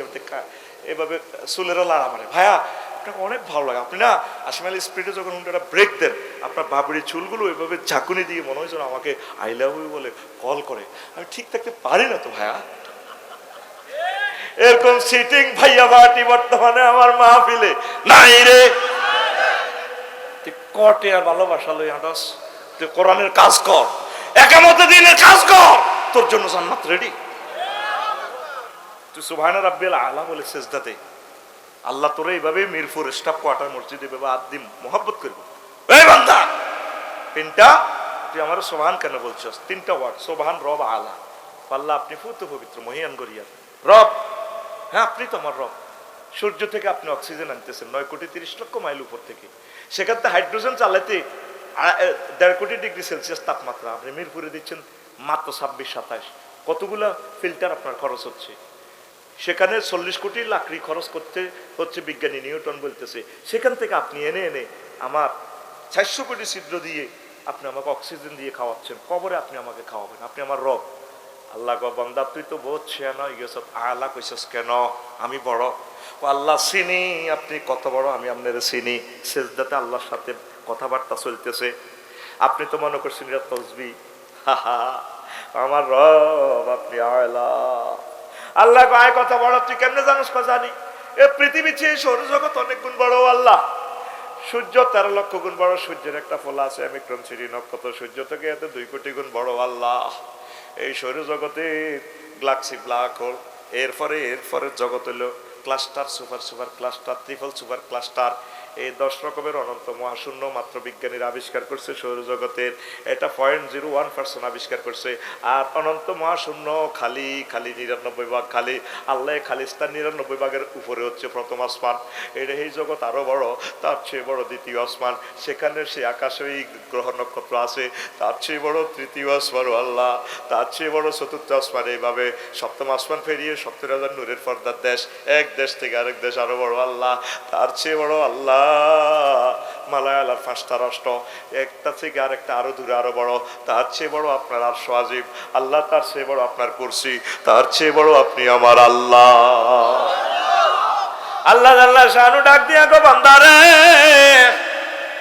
এভাবে চুলেরও লাড়া মারে, ভাইয়া আপনাকে অনেক ভালো লাগে, আপনি না 80 মাইল স্পিডে যখন হুন্ডাটা ব্রেক দেন, আপনার বাবরি চুলগুলো এভাবে ঝাঁকুনি দিয়ে মনে হয় যেন আমাকে আই লাভ ইউ বলে কল করে। আমি ঠিক থাকতে পারি না তো ভাইয়া। এরকম সিটিং ভাইয়া বাটি বর্তমানে আমার মাহফিলে নাই রে। তুই কটে আর ভালোবাসা লই হাঁটাস, তুই কোরআনের কাজ কর, একামতে দিনের কাজ কর, তোর জন্য জান্নাত রেডি। তুই সুবহান রাব্বিল আলা বলে সেজদাতে আল্লাহ তোরে এইভাবে মিরপুর স্টাফ কোয়ার্টার মসজিদে এভাবে আদিম মোহাব্বত করবো। এই বান্দা তিনটা, তুই আমার সুবহান কেন বলছিস? 3টা ওয়ার্ড, সুবহান রব আলা। আল্লাহ আপনি ফুত পবিত্র মহিয়ান গরিয়া রব, হ্যাঁ আপনি তো আমার রব। সূর্য থেকে আপনি অক্সিজেন আনতেছেন 9,30,00,000 মাইল উপর থেকে, সেখান থেকে হাইড্রোজেন চালাতে 1.5 কোটি ডিগ্রি সেলসিয়াস তাপমাত্রা, আপনি মিরপুরে দিচ্ছেন মাত্র 26-27। কতগুলা ফিল্টার আপনার খরচ হচ্ছে, সেখানে 40 কোটি লাকড়ি খরচ করতে হচ্ছে, বিজ্ঞানী নিউটন বলতেছে। সেখান থেকে আপনি এনে এনে আমার 400 কোটি ছিদ্র দিয়ে আপনি আমাকে অক্সিজেন দিয়ে খাওয়াচ্ছেন, কবরে আপনি আমাকে খাওয়াবেন, আপনি আমার রব। আল্লাহ গো বান্দা তুই তো বহুত ছেন আল্লাহ কইছস কেন আমি বড়? ও আল্লাহ চিনি আপনি কত বড়, আমি আপনার চিনি। সেজদাতে আল্লাহর সাথে কথাবার্তা চলতেছে, আপনি তো মনে করছেন এটা তসবি, আমার রব আপনি আয়লা। আল্লাহ আয় কথা বড়, তুই কেমনে জানোস? জানি এ পৃথিবী চেয়ে সৌরজগৎ অনেক গুণ বড় আল্লাহ। সূর্য 13 লক্ষ গুণ বড়, সূর্যের একটা ফলা আছে অমিক্রম সিরি নক্ষত্র, সূর্য থেকে এত 2 কোটি গুণ বড় আল্লাহ। এই সৌরজগতে গ্যালাক্সি ব্ল্যাক হোল, এরপরে জগৎ হলো cluster, super cluster, triple super cluster, এই 10 রকমের অনন্ত মহাশূন্য মাত্র বিজ্ঞানীরা আবিষ্কার করছে সৌরজগতের। এটা 0.01% আবিষ্কার করছে। আর অনন্ত মহাশূন্য খালি 99 ভাগ খালি। আল্লাহ খালিস্তান 99 ভাগের উপরে হচ্ছে প্রথম আসমান। এটা এই জগৎ আরো বড়, তার চেয়ে বড় দ্বিতীয় আসমান, সেখানে সে আকাশে গ্রহ নক্ষত্র আছে, তার চেয়ে বড় তৃতীয় আসমান আল্লাহ, তার চেয়ে বড় চতুর্থ আসমান। এইভাবে সপ্তম আসমান পেরিয়ে 70,000 নূরের পর্দার দেশ, এক দেশ থেকে আরেক দেশ আরো বড় আল্লাহ, তার চেয়ে বড় আল্লাহ মালায়ালার 5টা রাষ্ট্র, একটা থেকে আরেকটা আরো দূরে আরো বড়, তার চেয়ে বড় আপনার আরশ আজিম, আল্লাহ তার চেয়ে বড় আপনার কুরসি, তার চেয়ে বড় আপনি আমার আল্লাহ। আল্লাহ আল্লাহ শানু ডাক দিয়া গো বান্দারে,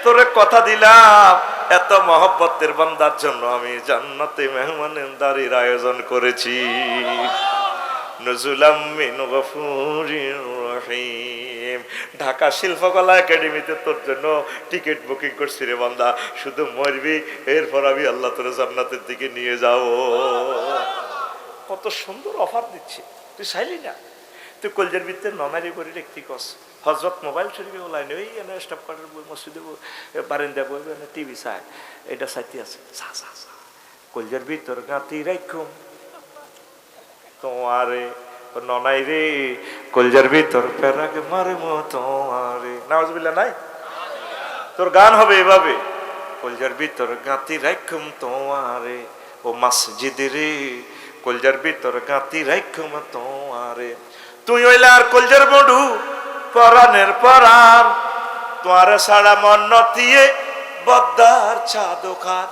তোরে কথা দিলাম এত মহব্বতের বান্দার জন্য আমি জান্নাতে মেহমানদারির আয়োজন করেছি। নজুলাম মিন গফুরির রহিম। ঢাকা শিল্পকলা একাডেমিতে তোর জন্য টিকিট বুকিং করছি রে বান্দা, শুধু মরবি, এরপর আমি আল্লাহ তোর জান্নাতের দিকে নিয়ে যাব। কত সুন্দর অফার দিচ্ছে, তুই চাইলি না? তুই কলজের ভিতরে ননারি করে রেখতি কস। হজরত মোবাইল শরীফে ওলাই ওই স্টাফ কোয়ার্টার বই, মসজিদে বারিন্দা বই, টিভি চায়, এটা চাইতে আছে। কলজের ভিতর গাঁতি রাখুম তোমারে ননাই রে, কলজার ভিতর প্যারাগ মারে তোমারে। নাউজুবিল্লাহ নাই? তোর গান হবে এভাবে, কলজার ভিতর গাঁতি রাখুম তোমারে ও মসজিদ রে, কলজার ভিতর গাঁতি রাখুম তোমারে। তুই হইলে আর কলজার বড়ু পরানের পরান, তোমার সারা মন নতিয়ে বদ্দার চা দোকান।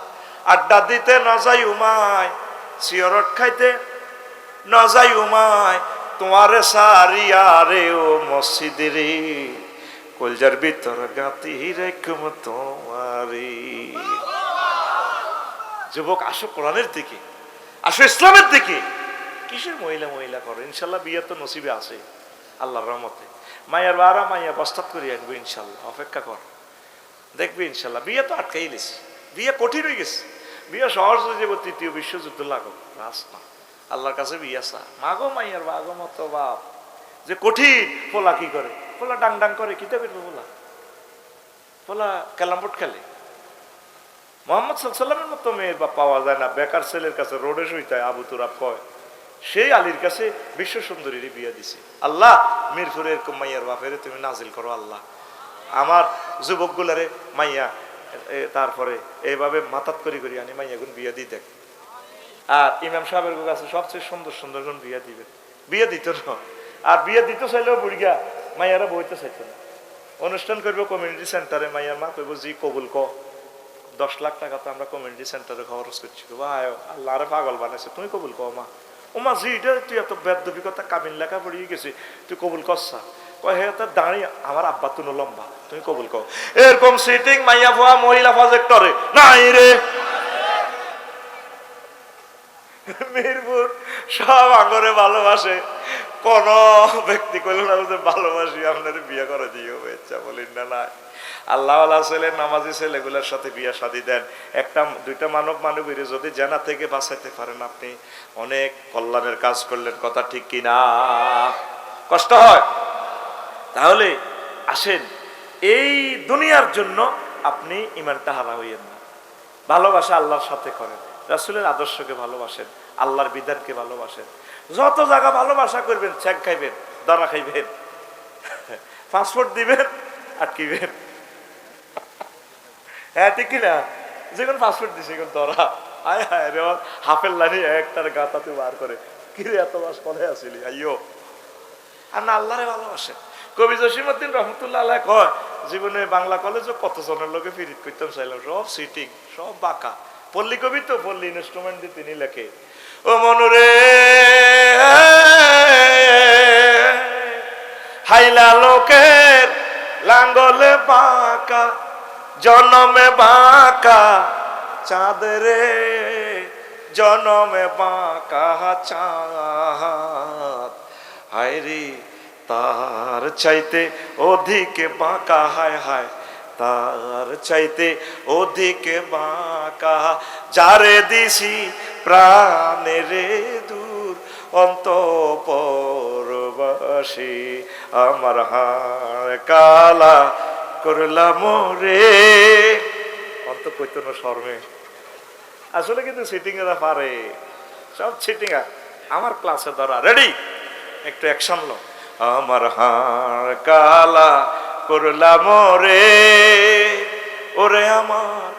আড্ডা দিতে না যাই উমায়, সিগারেট খাইতে না যাই উমায়, তোমারে সারিয়া রে ও মসজিদ রে, কলজার ভিতর গাঁতি রেখুম তোমারে। যুবক আসো কোরআনের দিকে, আসো ইসলামের দিকে। কিসের মহিলা মহিলা করো? ইনশাল্লাহ বিয়ে তো নসিবে আছে আল্লাহর রহমতে। মাইয়ার বারা মাইয়া বস্তাত করে আনবো ইনশাল্লাহ, অপেক্ষা কর, দেখবি ইনশাল্লাহ। বিয়ে তো আটকাই গেছে, বিয়ে কঠিন হয়ে গেছে। বিয়ে সহজ হয়ে যাবো, 3য় বিশ্বযুদ্ধ লাগো রাস্তা। আল্লাহর কাছে বিয়ে আসা মাগো মাইয়ার বাগো মতো বাপ যে কঠিন। পোলা কি করে? পোলা ডাং ডাং করে, কিতা করবে? পোলা ক্যালামবোর্ড খেলে। মোহাম্মদ সাল্লামের মতো মেয়ের বা পাওয়া যায় না। বেকার ছেলের কাছে রোডে শুইতে হয়, আবু তুরাব কয়, সেই আলীর কাছে বিশ্ব সুন্দরীর বিয়ে দিছে আল্লাহ। মিরপুরে এরকম মাইয়ার বাপেরে তুমি নাজিল করো আল্লাহ। আমার যুবক গুলারে মাইয়া তারপরে এইভাবে মাতাত করি করি আনি মাইয়া গুন বিয়ে দিই দেখ। আর ইমাম সাহেবের কাছে সবচেয়ে সুন্দর সুন্দর গুণ বিয়ে দিবে, বিয়ে দিত না। আর বিয়ে দিতে চাইলেও বুড়িয়া মাইয়ারা বইতে চাইতো না। অনুষ্ঠান করবো কমিউনিটি সেন্টারে, মাইয়ার মা কইব জি কবুল ক। 10 লাখ টাকা তো আমরা কমিউনিটি সেন্টারে খরচ করছি। আল্লাহ আরে পাগল বানাইছে, তুমি কবুল কও মা। ও মা জি এটা তুই এত বেদবিকতা কামিন লেখা পড়িয়ে গেছি, তুই কবুল করছা? কয় হে তার দাঁড়িয়ে আমার আব্বা তুনো লম্বা, তুমি কবুল কও। এরকম সিটিং মাইয়া ভুয়া মহিলা প্রজেক্টরে নাই রে। মিরপুর সব আঙ্গরে ভালোবাসে, কোন ব্যক্তি কইল না যে ভালোবাসি আপনার বিয়ে করে দিও, ইচ্ছা বলেন না। নাই আল্লাহ আল্লাহ ছেলে নামাজি ছেলেগুলোর সাথে বিয়া শাদী দেন। একটা দুইটা মানবীর যদি জানা থেকে বাঁচাইতে পারেন, আপনি অনেক কল্যাণের কাজ করলেন। কথা ঠিক কিনা? কষ্ট হয়? তাহলে আসেন, এই দুনিয়ার জন্য আপনি ইমানটা হারা হইয়েন না। ভালোবাসা আল্লাহর সাথে করেন, রাসূলের আদর্শকে ভালোবাসেন, আল্লাহর বিধানকে ভালোবাসেন। যত জায়গা ভালোবাসা করবেন, ছ্যাঁক খাইবেন, দরা খাইবেন, পাসপোর্ট দিবেন, আটকিবেন। হ্যাঁ ঠিক কিনা? যেগুন পাসপোর্ট দিছে এখন দরা, আয় হায় রে, হাফের লাইনে একটার গাতাতে বার করে, কি রে এত মাস পরে আসিলি আইয়ো। আর না আল্লাহরে ভালোবাসেন। কবি জসিমউদ্দিন রহমতুল্লাহ আলাইহি কয়, জীবনে বাংলা কলেজে কত জনের লোকে ফিরিত করতাম চাইলাম, সব সিটিং, সব বাঁকা। পল্লী কবি তো, পল্লী ইনস্ট্রুমেন্ট দিয়ে তিনি লেখে, ও মনুরে হাইলা লোকের লাঙ্গলে বাঁকা, জনমে বাঁকা চাঁদ রে, জনমে বাঁকা চাঁদ। হায় রে তার চাইতে অধিক বাঁকা, হায় হায় তার চাইতে অধিক বাঁকা, যারে দিছি প্রাণে রে দূর অন্তঃপরবাসী, আমার হাড় কালা করলাম রে। অন্ত কইতো না শর্মে। আসলে কিন্তু সিটিং এরা পারে, সব সিটিং। আমার ক্লাসে ধরা রেডি, একটু অ্যাকশন লো। আমার হাড় কালা করলাম রে, ওরে আমার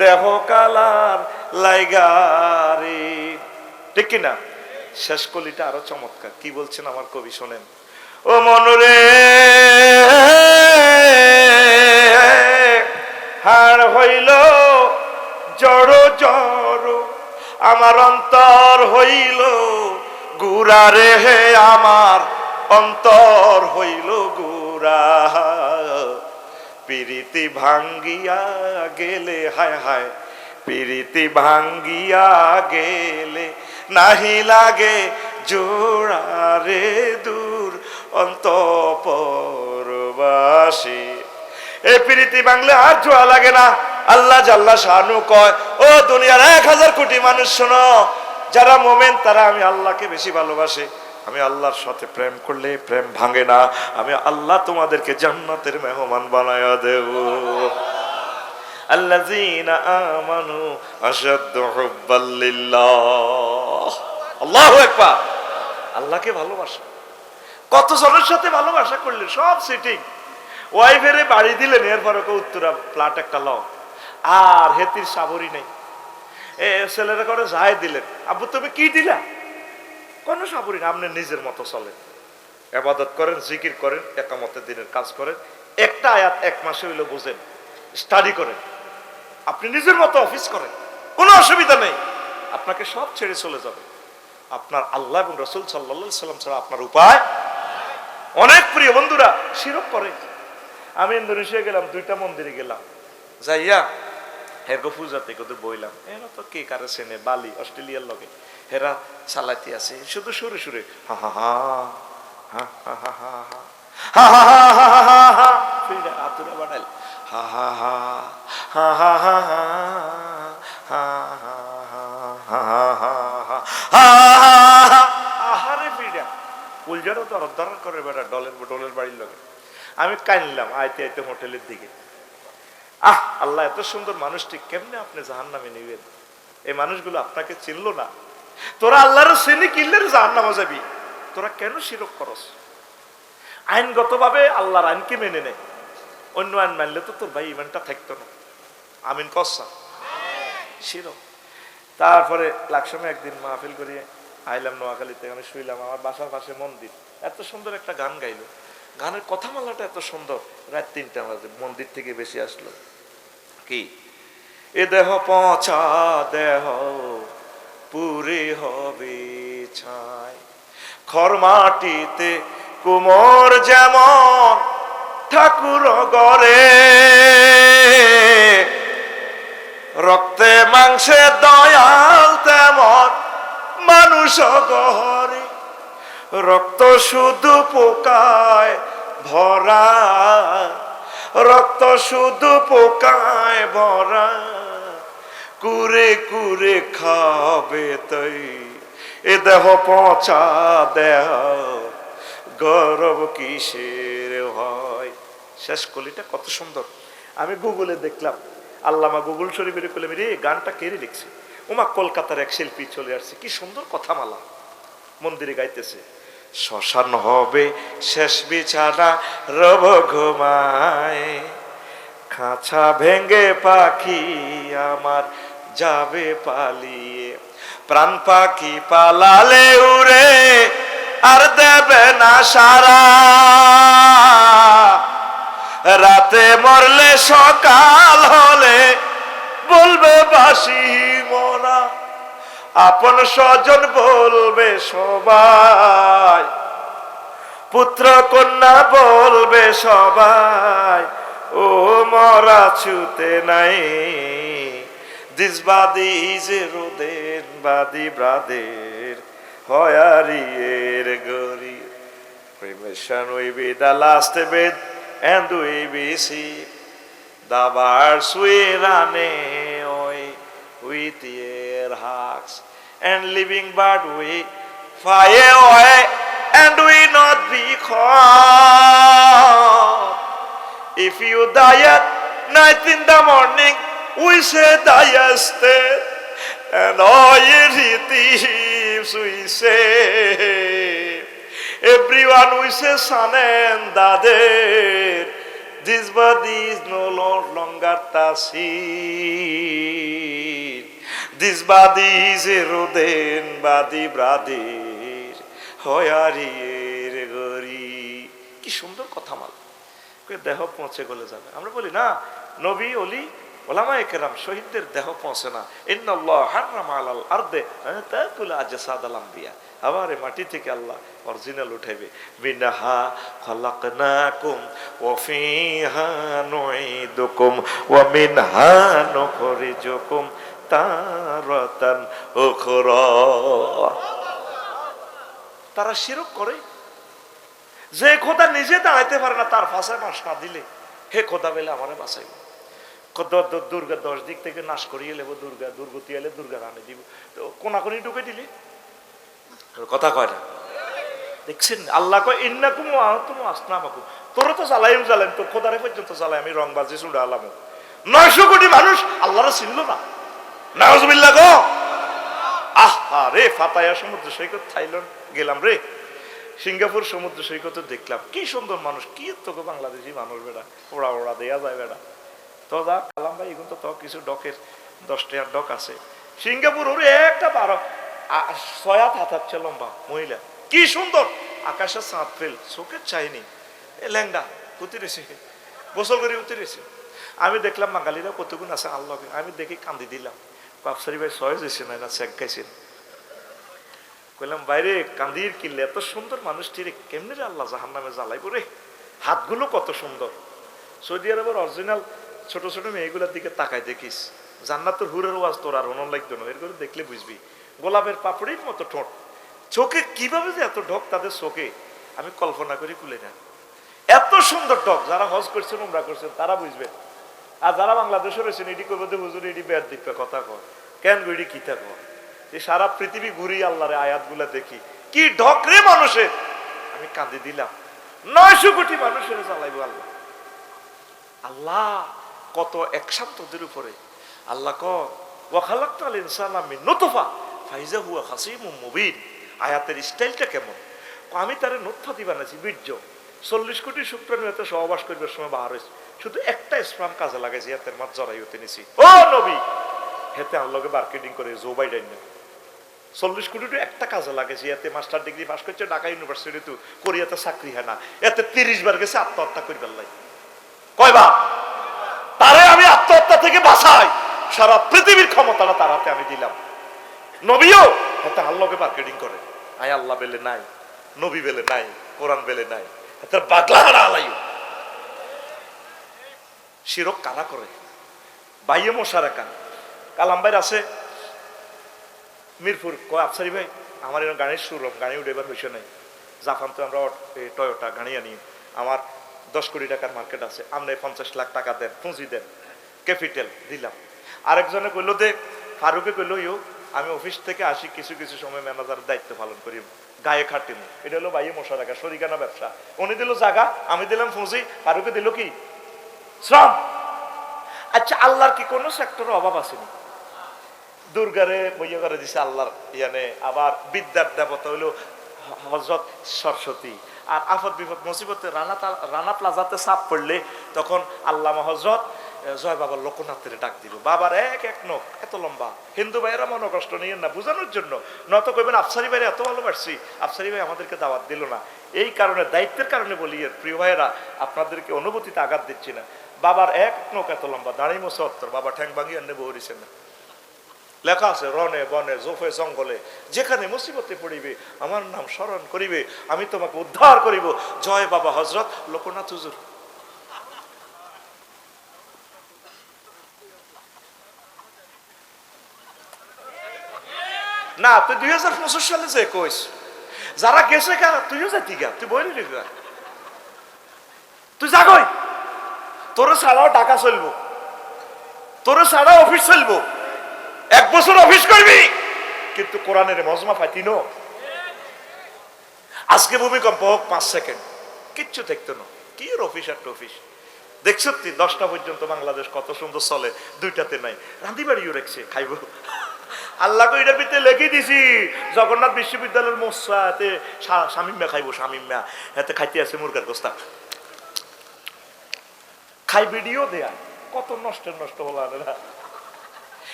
দেহ কালার লাইগারে। ঠিক কিনা? শেষ কলিটা আরো চমৎকার, কি বলছেন আমার কবি শোনেন। ও মনরে হাড় হইল জড় জড়, আমার অন্তর হইল গুড়া রে, হে আমার অন্তর হইল গুড়া। প্রীতি ভাঙ্গিয়া গেলে, হায় হায়, প্রীতি ভাঙ্গিয়া গেলে নাহি লাগে জোড়া রে, দূর অন্তঃপুরবাসী। এই প্রীতি ভাঙলে আর জোড়া লাগে না। আল্লাহ জাল্লা শানু কয়, ও দুনিয়ার 1000 কোটি মানুষ শোনো, যারা মোমেন তারা আমি আল্লাহকে বেশি ভালোবাসে। আমি আল্লাহর সাথে প্রেম করলে প্রেম ভাঙে না। আমি আল্লাহ তোমাদেরকে জান্নাতের মেহমান বানায়া দেব। আল্লাযীনা আমানু আশাদ্দু হুব্বাল লিল্লাহ। আল্লাহু আকবার। আল্লাহকে ভালোবাসা, কত জনের সাথে ভালোবাসা করলেন, সব সিটিং। ওয়াইফেরে বাড়ি দিলেন, এরপরে উত্তরা ফ্ল্যাট একটা লও, আর হেতির সাবরি নেই। ছেলেরা করে যাই দিলেন, আব্বু তুমি কি দিলা? কোনো সাবরি না, আপনি নিজের মতো চলেন, ইবাদত করেন, জিকির করেন, একামতে দিনের কাজ করেন, একটা আয়াত 1 মাসে হইলো বুঝেন, স্টাডি করেন, আপনি নিজের মতো অফিস করেন, কোনো অসুবিধা নেই। আপনাকে সব ছেড়ে চলে যাবে। আপনার আল্লাহ এবং রাসূল সাল্লাল্লাহু আলাইহি সাল্লাম ছাড়া আপনার উপায়। অনেক প্রিয় বন্ধুরা শিরক করে। আমি ইন্দোনেশিয়া গেলাম, 2টা মন্দিরে গেলাম, যাইয়া হেরগো পূজাতে কোদের বইলাম, এরা তো কে কারে চেনে, বালি অস্ট্রেলিয়ার লগে, হেরা চালাইতে আছে শুধু সুরে সুরে, হা হা হা হা হা হা হা হা হা হা হা হা, ফিরে আতুরা বানাইল, হা হা হা হা হা হা হা হা হা হা হা, আহারে ফিরে উলজারও তো অর্ধার করে বেড়া ডলের বাড়ির লগে। আমি কাইনলাম আইতে আইতে হোটেলের দিকে। আল্লাহ এত সুন্দর মানুষটি কেমনে আপনি জাহান্নামে নিবেন? এই মানুষগুলো আপনাকে চিনলো না। তোরা আল্লাহর চিনি কিনলে জাহান্নামে যাবি, তোরা কেন শিরক করস? আইনগতভাবে আল্লাহর আইনকে মেনে নেয়, অন্য আইন মানলে তো তোর ভাই ইমানটা থাকতো না। আমিন কসা শিরক। তারপরে লাকসামে একদিন মাহফিল করিয়ে আইলাম নোয়াখালীতে, আমি শুইলাম, আমার বাসার পাশে মন্দির, এত সুন্দর একটা গান গাইলো, গানের কথামালাটা এত সুন্দর, রাত 3টা বাজে, মন্দির থেকে বেশি আসলো কি, এ দেহ পচা দেহ পুরে হবে ছাই, খড় মাটিতে কুমোর যেমন ঠাকুর গড়ে, রক্তে মাংসে দয়াল তেমন মানুষ গহরে, রক্ত শুধু পোকায় ভরা, রক্ত শুধু পোকায় ভরা, কুরে কুরে খাবে তাই, এ দেহ পচা দেহ গৌরব কিসের হয়। শেষ কলিটা কত সুন্দর। আমি গুগলে দেখলাম, আল্লামা গুগল শরীফের কলমে, রে গানটা কেড়ে লিখছে, ওমা কলকাতার এক শিল্পী চলে আসছে, কি সুন্দর কথামালা, মন্দিরে গাইতেছে, শ্মশান হবে শেষ বিছানা রব ঘুমায়, খাঁচা ভেঙ্গে পাখি আমার যাবে পালিয়ে, প্রাণ পাখি পালালে উড়ে আর দেবে না সারা, রাতে মরলে সকাল হলে বলবে বাসি মোরা, আপন স্বজন বলবে সবাই, পুত্র কন্যা বলবে সবাই, ও মরা ছুতে নাই, দিস বাদি যে রোদেন বাদি ব্রাদের হয়ারিয়ের গরি, cremation will be the last bed and we be see the birds will run away with their hearts, and living bird we fly away and we not be caught. If you die at night in the morning, we say die stay, and all your thieves we say, everyone we say son and daughter, this body is no longer the seen, this body is a roden body brother হয়ারিয়ের গরি। কি সুন্দর কথা মাল, দেহ পৌঁছে গলে যাবে। আমরা বলি না, নবী অলি ওলামায়ে কেরাম শহীদদের দেহ পৌঁছে না। ইন্নাল্লাহ হাররামা আলাল আরদে তাকুল আজসাদাল আমবিয়া। আবার এই মাটি থেকে আল্লাহ অরিজিনাল উঠাইবে। মিনহা খালাকনাকুম ওয়া ফিহা নুঈদুকুম ওয়া মিনহা নুখরিজুকুম তারাতান উখরা। তারা শিরক করে। যে খোদা নিজে দাঁড়াইতে পারে না, তার ফাঁসায় মাস না দিলে, হে খোদা বেলে আমারে বাঁচাইব। দুর্গা 10 দিক থেকে নাশ করিয়ে নেবো, দুর্গতি এলে দুর্গা রানে দিব, কোনাকুনি ঢুকে দিলে কথা কয় না। দেখছেন আল্লাহ কয় ইন্নাকুম ওয়া আনতুম আসনামাকুম। তোরা তো জ্বালাইম তোর খোদারে পর্যন্ত জ্বালাই আমি রংবাজি চুড়া আলাম। 900 কোটি মানুষ আল্লাহরে চিনল না। নাউজুবিল্লাহ গো। আহা রে, ফাতায়া সমুদ্র সৈকত থাইল্যান্ড গেলাম রে, সিঙ্গাপুর সমুদ্র সৈকতে দেখলাম কি সুন্দর মানুষ, কি তোকে বাংলাদেশি মানুষ বেড়া, ওড়া ওড়া দেয়া যায় বেড়া। তো যা কালাম ভাই এখন তো কিছু ডকের 10 টাকার ডক আছে। সিঙ্গাপুর ওর একটা 6 হাত হাঁটাচ্ছে লম্বা মহিলা, কি সুন্দর, আকাশের চাঁদ ফেল, চোখের চাইনি, ল্যাংডা উতিরেছে, গোসল করে উতিরেছে। আমি দেখলাম বাঙালিরা কতগুণ আছে আল্লাহ, আমি দেখি কান্দি দিলাম। বাপসারি ভাই সহজ হয়েছে না চেক গাইছেন। কইলাম বাইরে কান্দির কিনলে এত সুন্দর মানুষটি রে কেমনি রে আল্লাহ জাহান নামে জ্বালাইব রে, হাতগুলো কত সুন্দর। সৌদি আরবের অরিজিনাল ছোট ছোট মেয়েগুলোর দিকে তাকায় দেখিস, জান্নাতের হুরের ওয়াজ তোর আর অনন লাগতো না, এর করে দেখলে বুঝবি। গোলাপের পাপড়ির মতো ঠোঁট, চোখে কিভাবে যে এত ঢক তাদের চোখে, আমি কল্পনা করি কুলে না। এত সুন্দর ঢক, যারা হজ করছেন উমরা করছেন তারা বুঝবেন। আর যারা বাংলাদেশে রয়েছেন এটি করবো হুজুর এটি বেদ দিবে কথা কর, কেন গড়ি কিতা কর, যে সারা পৃথিবী ঘুরি আল্লাহরে আয়াতগুলা দেখি, কি ঢক রে মানুষের। আমি কাঁদি দিলাম, 900 কোটি মানুষের জ্বালাইব আল্লাহ। আল্লাহ কত একসান তোদের উপরে। আল্লাহ ওয়া খালাকতাল ইনসানা মিন নুতফা ফাইজা হুয়া খাসিমুম মুবিন। আয়াতের স্টাইলটা কেমন, আমি তারে নুতফাতি বানাইছি, বীর্য। 40 কোটি শুক্রাণু এতে সহবাস করবার সময় বাহার হয়েছে, শুধু একটা স্পাম কাজে লাগাইছি, এতের মাছ জড়াই হতে নিছি। ও নবী, হেতে আল্লাহকে মার্কেটিং করে জো বাইডেন না 40 কোটি একটা কাজে লাগাইছি, এতে মাস্টার ডিগ্রি পাস করছে ঢাকা ইউনিভার্সিটি, তো কোরিয়াতে চাকরি হয় না, এতে 30 বার গেছে আত্মহত্যা করবার লাই। কয়বার তারে আমি আত্মহত্যা থেকে বাঁচাই, সারা পৃথিবীর ক্ষমতাটা তার হাতে আমি দিলাম। নবীও হাতে আল্লাহকে মার্কেটিং করে, আয় আল্লাহ বেলে নাই, নবী বেলে নাই, কোরআন বেলে নাই, হাতে পাগলা হারা আলাইও। শিরক কারা করে, বাইয়ে মশারা কান। কালাম ভাইর আছে মিরপুর, কয় আফসারি ভাই আমার এরকম গাড়ির শোরুম, গাড়ি উঠেবার হয়েছে নাই, জাপান তো আমরা টয়োটা গাড়ি আনি, আমার 10 কোটি টাকার মার্কেট আছে, আপনি 50 লাখ টাকা দেন, পুঁজি দেন, ক্যাপিটাল দিলাম। আরেকজনে কইলো দে, ফারুকে কইলো ইউ আমি অফিস থেকে আসি, কিছু কিছু সময় ম্যানেজারের দায়িত্ব পালন করি, গায়ে খাটিনি। এটা হলো বাইয়ে মশা রাখা, শরিকানা ব্যবসা। উনি দিল জায়গা, আমি দিলাম পুঁজি, ফারুকে দিল কি শ্রম। আচ্ছা আল্লাহর কি কোনো সেক্টরের অভাব আসেনি? দুর্গারে বইয়া করে দিছে আল্লাহর ইয়ানে, আবার বিদ্যার দেবতা হইলো হযরত সরস্বতী। আর আফত বিপদ মুসিবতে রানা প্লাজাতে চাপ পড়লে তখন আল্লামা হযরত জয় বাবার লোকনাথের ডাক দিল, বাবার এক এক নখ এত লম্বা। হিন্দু ভাইয়েরা মনে কষ্ট নিয়েন না, বোঝানোর জন্য, নত কইবেন আফসারি ভাইরা এত ভালোবাসছি, আফসারি ভাই আমাদেরকে দাওয়াত দিল না। এই কারণে, দায়িত্বের কারণে বলি প্রিয় ভাইয়েরা, আপনাদেরকে অনুভূতিতে আঘাত দিচ্ছি না। বাবার এক নখ এত লম্বা, দাঁড়িয়ে মোছে অত্তর, বাবা ঠ্যাং ভাঙিয়ে নেবো হরিছেন না, লেখা আছে রনে বনে জোফে জঙ্গলে যেখানে মুসিবতে পড়িবে আমার নাম স্মরণ করিবে, আমি তোমাকে উদ্ধার করিব, জয় বাবা হযরত লোকনাথ হুজুর। না তুই 2025 সালে যে কইস, যারা গেছে কারা, তুইও যাতি গা, তুই বইলি রে, তুই যাগই, তোর ছাড়াও টাকা চলবো, তোর ছাড়াও অফিস চলবো, 1 বছর অফিস করবি, কিন্তু কোরআনের মজমা পাইতিনো। আজকে ভূমিকম্প হোক 5 সেকেন্ড, কিচ্ছু দেখতো না, কি অফিস আর অফিস। দেখছো 10টা পর্যন্ত বাংলাদেশ কত সুন্দর চলে, 2টাতে নাই, রাঁধি বাড়িও রেখছে খাইব। আল্লাহকে এটার ভিতরে লেগে দিছি, জগন্নাথ বিশ্ববিদ্যালয়ের মোসাতে শামিম্যা খাইব, শামিম্যা এতে খাইতে আছে মুরগার গোস্তা, খাই ভিডিও দেয়া, কত নষ্ট হলো না,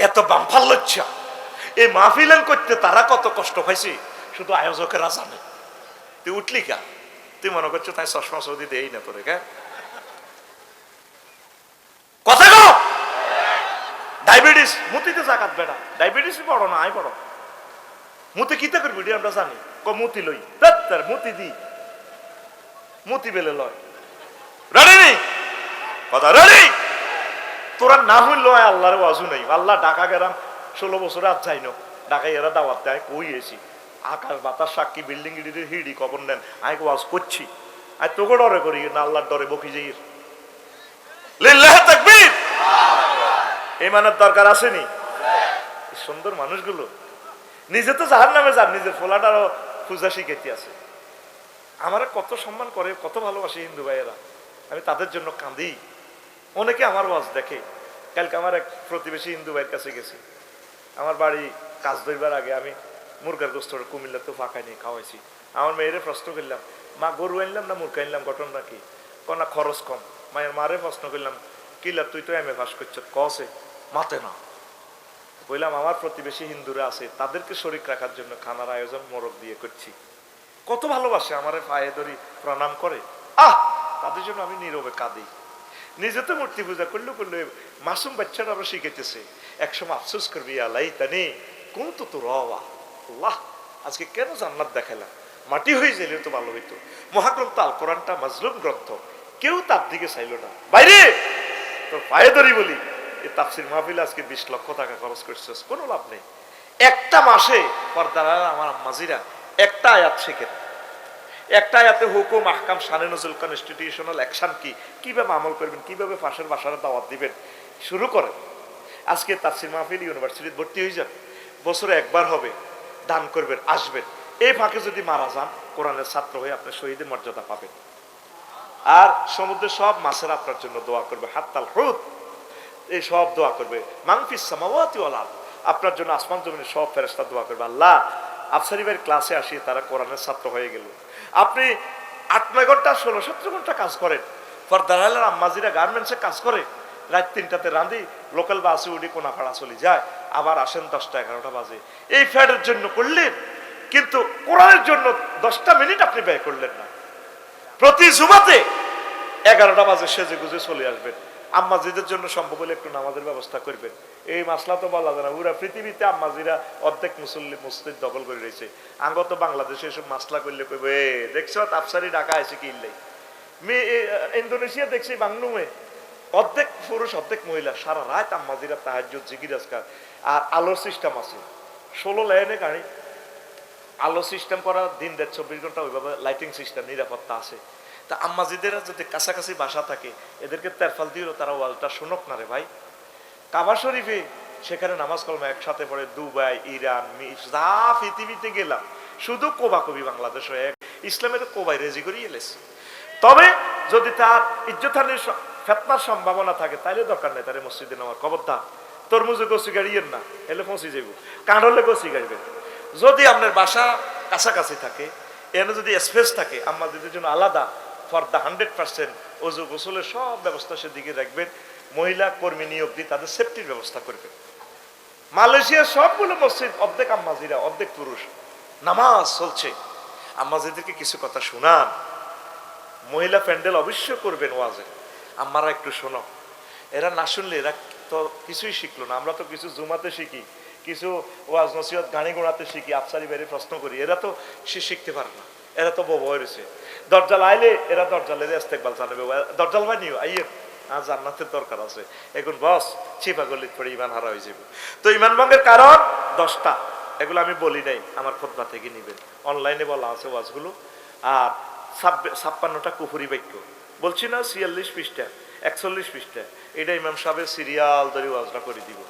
এত বাম্পার লজ্জা। এই মাহফিলেন করতে তারা কত কষ্ট পাইছি, শুধু আয়োজকেরা জানে। তুই উঠলি কা, তুই মনে করছো তাই চশমা সৌদি দেই না তোরে, ডায়াবেটিস মুতিতে জাকাত বেড়া, ডায়াবেটিস বড় না আই বড়, মুতি কিতা করবি আমরা জানি, মুতি লই তার মুতি দি মুতি বেলে লয়, রেডি নেই কথা রেডি। তোরা না হইল আল্লাহর ওয়াজু নেই, আল্লাহ ঢাকা গেলাম 16 বছরে আজ যাই না, ঢাকায় এরা দাওয়াত দেয় কই এসি, আকাশ বাতাস সাক্ষী বিল্ডিং হিড়ি কবর নেন, আমি ওয়াজ করছি, আর তোকে ডরে করি না, আল্লাহর ডরে বকি যাই। লিল্লাহ তাকবীর। ইমানের দরকার আসেনি? সুন্দর মানুষগুলো নিজে তো জাহান্নামে যান, নিজের ফোলাটারও পূজা শিখাইতে আছে। আমার কত সম্মান করে, কত ভালোবাসে হিন্দু ভাইয়েরা, আমি তাদের জন্য কাঁদি। অনেকে আমার ওয়াজ দেখে। কালকে আমার এক প্রতিবেশী হিন্দু ভাইয়ের কাছে গেছি, আমার বাড়ি কাজ ধরবার আগে আমি মুরগার গোস্ত কুমিল্লা তো ফাঁকাই নিয়ে খাওয়াইছি। আমার মেয়েরে প্রশ্ন করলাম, মা গরু আনলাম না মুরগা আনলাম, ঘটনা কি? কনা খরচ কম। মায়ের মারে প্রশ্ন করলাম, কিলা তুই তো এম এ পাস করছ, কসে মাতে না। বললাম আমার প্রতিবেশী হিন্দুরা আছে, তাদেরকে শরীক রাখার জন্য খানার আয়োজন মোরগ দিয়ে করছি। কত ভালোবাসে, আমারে পায়ে ধরি প্রণাম করে, তাদের জন্য আমি নীরবে কাঁদি। নিজে তো মূর্তি পূজা করলে মাসুম বাচ্চারা আরো শিখেতেছে, একসময় আফসোস করবি আল্লাহ তানি কোন তো তোর আল্লাহ আজকে কেন জান্নাত দেখালাম, মাটি হয়ে গেলে তো ভালো হইতো। মহাগ্রন্থ আল কোরআনটা মাজলুম গ্রন্থ, কেউ তার দিকে চাইল না। বাইরে তোর পায়ে ধরি বলি, এই তাফসির মাহফিল আজকে 20 লক্ষ টাকা খরচ করছিস, কোনো লাভ নেই। একটা মাসে পর্দার আমার আম্মাজিরা একটা আয়াত শেখেন, একটা আয়াতে হুকুম আহকাম শানে নজরুল কনস্টিটিউশনাল অ্যাকশন কি, কিভাবে আমল করবেন, কিভাবে ফাঁসের বাসারে দাওয়াত দিবেন, শুরু করেন। আজকে তাফসির মাহফিল ইউনিভার্সিটিতে ভর্তি হয়ে যান, বছরে একবার হবে, দান করবেন, আসবেন। এই ফাঁকে যদি মারা যান, কোরআনের ছাত্র হয়ে আপনি শহীদের মর্যাদা পাবেন। আর সমুদ্রের সব মাছেরা আপনার জন্য দোয়া করবে, হাত্তাল হুত এই সব দোয়া করবে, মাংফিস সামাওয়াতি ওয়াল আরদ, আপনার জন্য আসমান জমিনের সব ফেরেশতা দোয়া করবে। আল্লাহ আফসারি ভাইয়ের ক্লাসে আসি, তারা কোরআনের ছাত্র হয়ে গেল। আপনি 8-9 ঘন্টা 16-17 ঘন্টা কাজ করেন, ফরদারালের আম্মাজিরা গার্মেন্টসে কাজ করে, রাত 3টাতে রাঁধি, লোকাল বাসে উঠি কোনাপাড়া চলে যায়, আবার আসেন 10টা-11টা বাজে। এই ফ্যাটের জন্য করলেন, কিন্তু কোরআনের জন্য 10টা মিনিট আপনি ব্যয় করলেন না। প্রতি জুমাতে 11টা বাজে সেজে গুজে চলে আসবেন, আম্মাজিদের জন্য সম্ভব হলে একটু নামাজের ব্যবস্থা করবেন। এই মাসলা তো বলা যায় না, পুরা পৃথিবীতে আম্মাজিরা অর্ধেক মুসল্লি মসজিদ দখল করে রয়েছে। আঙ্গত বাংলাদেশে এসব মাসলা করলে কইবে দেখছো তাফসারি ঢাকা এসে কিনলে, ইন্দোনেশিয়া দেখছি বাংলুমে অর্ধেক পুরুষ অর্ধেক মহিলা, সারা রাত আম্মাজিরা তাহাজ্জুদ জিকির আজকার। আর আলোর সিস্টেম আছে, 16 লাইনে গাড়ি আলো সিস্টেম করা, দিন 24 ঘন্টা ওইভাবে লাইটিং সিস্টেম, নিরাপত্তা আছে। তা আম্মাজিদেরা যদি কাছাকাছি বাসা থাকে, এদেরকে তেরফাল দিয়েও তারা ওয়ালটা শোনক না রে ভাই। কাবা শরীফে সেখানে নামাজ কলমা একসাথে পড়ে, দুবাই, ইরান, যা পৃথিবীতে গেলাম, শুধু কোবাকবি বাংলাদেশ হয়ে ইসলামের কোবাই রেজি করিয়ে এলেছে। তবে যদি তার ইজ্জতহানির ফেতনার সম্ভাবনা থাকে, তাইলে দরকার নেই তারে মসজিদে নেওয়ার। খবরদার তরমুজে গোসি গাড়িয়েন না, এলে পৌঁছে যাইব, কাঁড়লে গোসি গাড়িবেন। যদি আপনার বাসা কাছাকাছি থাকে, এনে যদি স্পেস থাকে, আমাদের জন্য আলাদা ফর্দা 100% ওযু গোসলের সব ব্যবস্থা সেদিকে রাখবেন। মহিলা কর্মী নিয়োগ দিয়ে তাদের সেফটির ব্যবস্থা করবেন। মালয়েশিয়ার সবগুলো মসজিদ অর্ধেক আম্মাজিরা অর্ধেক পুরুষ, নামাজ চলছে। আম্মাজিদেরকে কিছু কথা শোনান, মহিলা প্যান্ডেল অবশ্যই করবেন ওয়াজে, আম্মারা একটু শোনো। এরা না শুনলে এরা তো কিছুই শিখলো না। আমরা তো কিছু জুমাতে শিখি, কিছু ওয়াজ নসিহত গাড়ি গোড়াতে শিখি, আফসারি বাইরে প্রশ্ন করি, এরা তো সে শিখতে পারে না, এরা তো বউ হয়েছে। দরজাল আইলে এরা দরজালের ইস্তেকবাল জানাবে, দরজাল বানিও আইয়ের জান্নাতের দরকার আছে। এখন বস চিপা গলিত পড়ে ইমান হারা হয়ে যাবে। তো ইমান ভঙ্গের কারণ 10টা, এগুলো আমি বলি নাই, আমার খুতবা থেকে নিবেন, অনলাইনে বলা আছে ওয়াজগুলো। আর 56টা কুফরি বাক্য বলছি না, 46 পৃষ্ঠা 41 পৃষ্ঠা, এটা ইমাম সাহেবের সিরিয়াল ধরে ওয়াজটা করে দিব।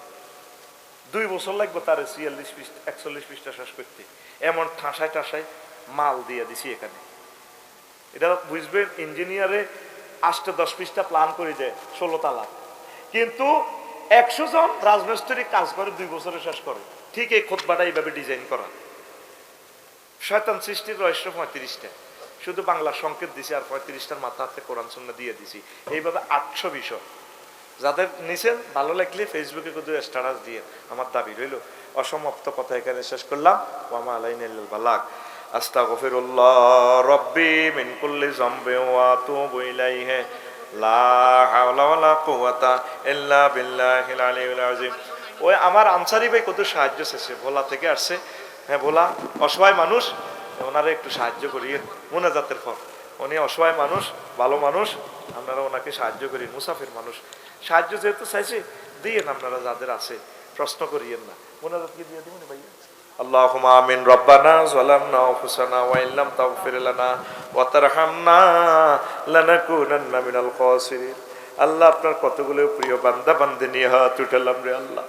2 বছর লাগবে তার 46 পৃষ্ঠা 41 পৃষ্ঠা শেষ করতে। এমন ঠাসায় ঠাসায় মাল দিয়ে দিছি এখানে। এটা বুঝবেন, ইঞ্জিনিয়ারে 8-10 পৃষ্ঠা প্ল্যান করে দেয় 16 তালা, কিন্তু 100 জন রাজমিস্ত্রি কাজ করে 2 বছরে শেষ করে। ঠিক এই খুতবাটা এইভাবে ডিজাইন করা। শয়তান সৃষ্টির রহস্য 35টা, শুধু বাংলা সংকেত দিছি, আর 35টার মাথা হাতে কোরআন সুন্নাহ দিয়ে দিছি। এইভাবে 800 বিষয়। যাদের নিছেন ভালো লাগলে ফেসবুকে কিন্তু স্ট্যাটাস দিয়ে। আমার দাবি রইল, অসমাপ্ত কথা এখানে শেষ করলাম। ওয়া মা আলাইনা ইল্লাল বালাগ। আস্তাগফিরুল্লাহ রাব্বি মিন কুল্লি যামবিন ওয়া আতুবু ইলাইহি লা হাওলা ওয়ালা কুওয়াতা ইল্লা বিল্লাহিল আলিয়্যিল আযীম। ওই আমার আনসারি ভাই কত সাহায্য চেয়েছে, ভোলা থেকে আসছে। হ্যাঁ ভোলা, অসহায় মানুষ, ওনারা একটু সাহায্য করিয়েন মোনাজাতের পর। উনি অসহায় মানুষ, ভালো মানুষ, আপনারা ওনাকে সাহায্য করিয়েন, মুসাফির মানুষ। সাহায্য যেহেতু চাইছে দিয়েন, আপনারা যাদের আছে, প্রশ্ন করিয়েন না। মোনাজাত কি দিয়ে দিবেন ভাই? আল্লাহুম্মা আমিন। রব্বানা যালামনা আনফুসানা ওয়া ইন লাম তাগফির লানা ওয়া তারহামনা লানাকুনান্না মিনাল খাসিরিন। আল্লাহ, আপনার কতগুলো প্রিয় বান্দা বান্দে নিয়ে হাত উঠালাম রে আল্লাহ।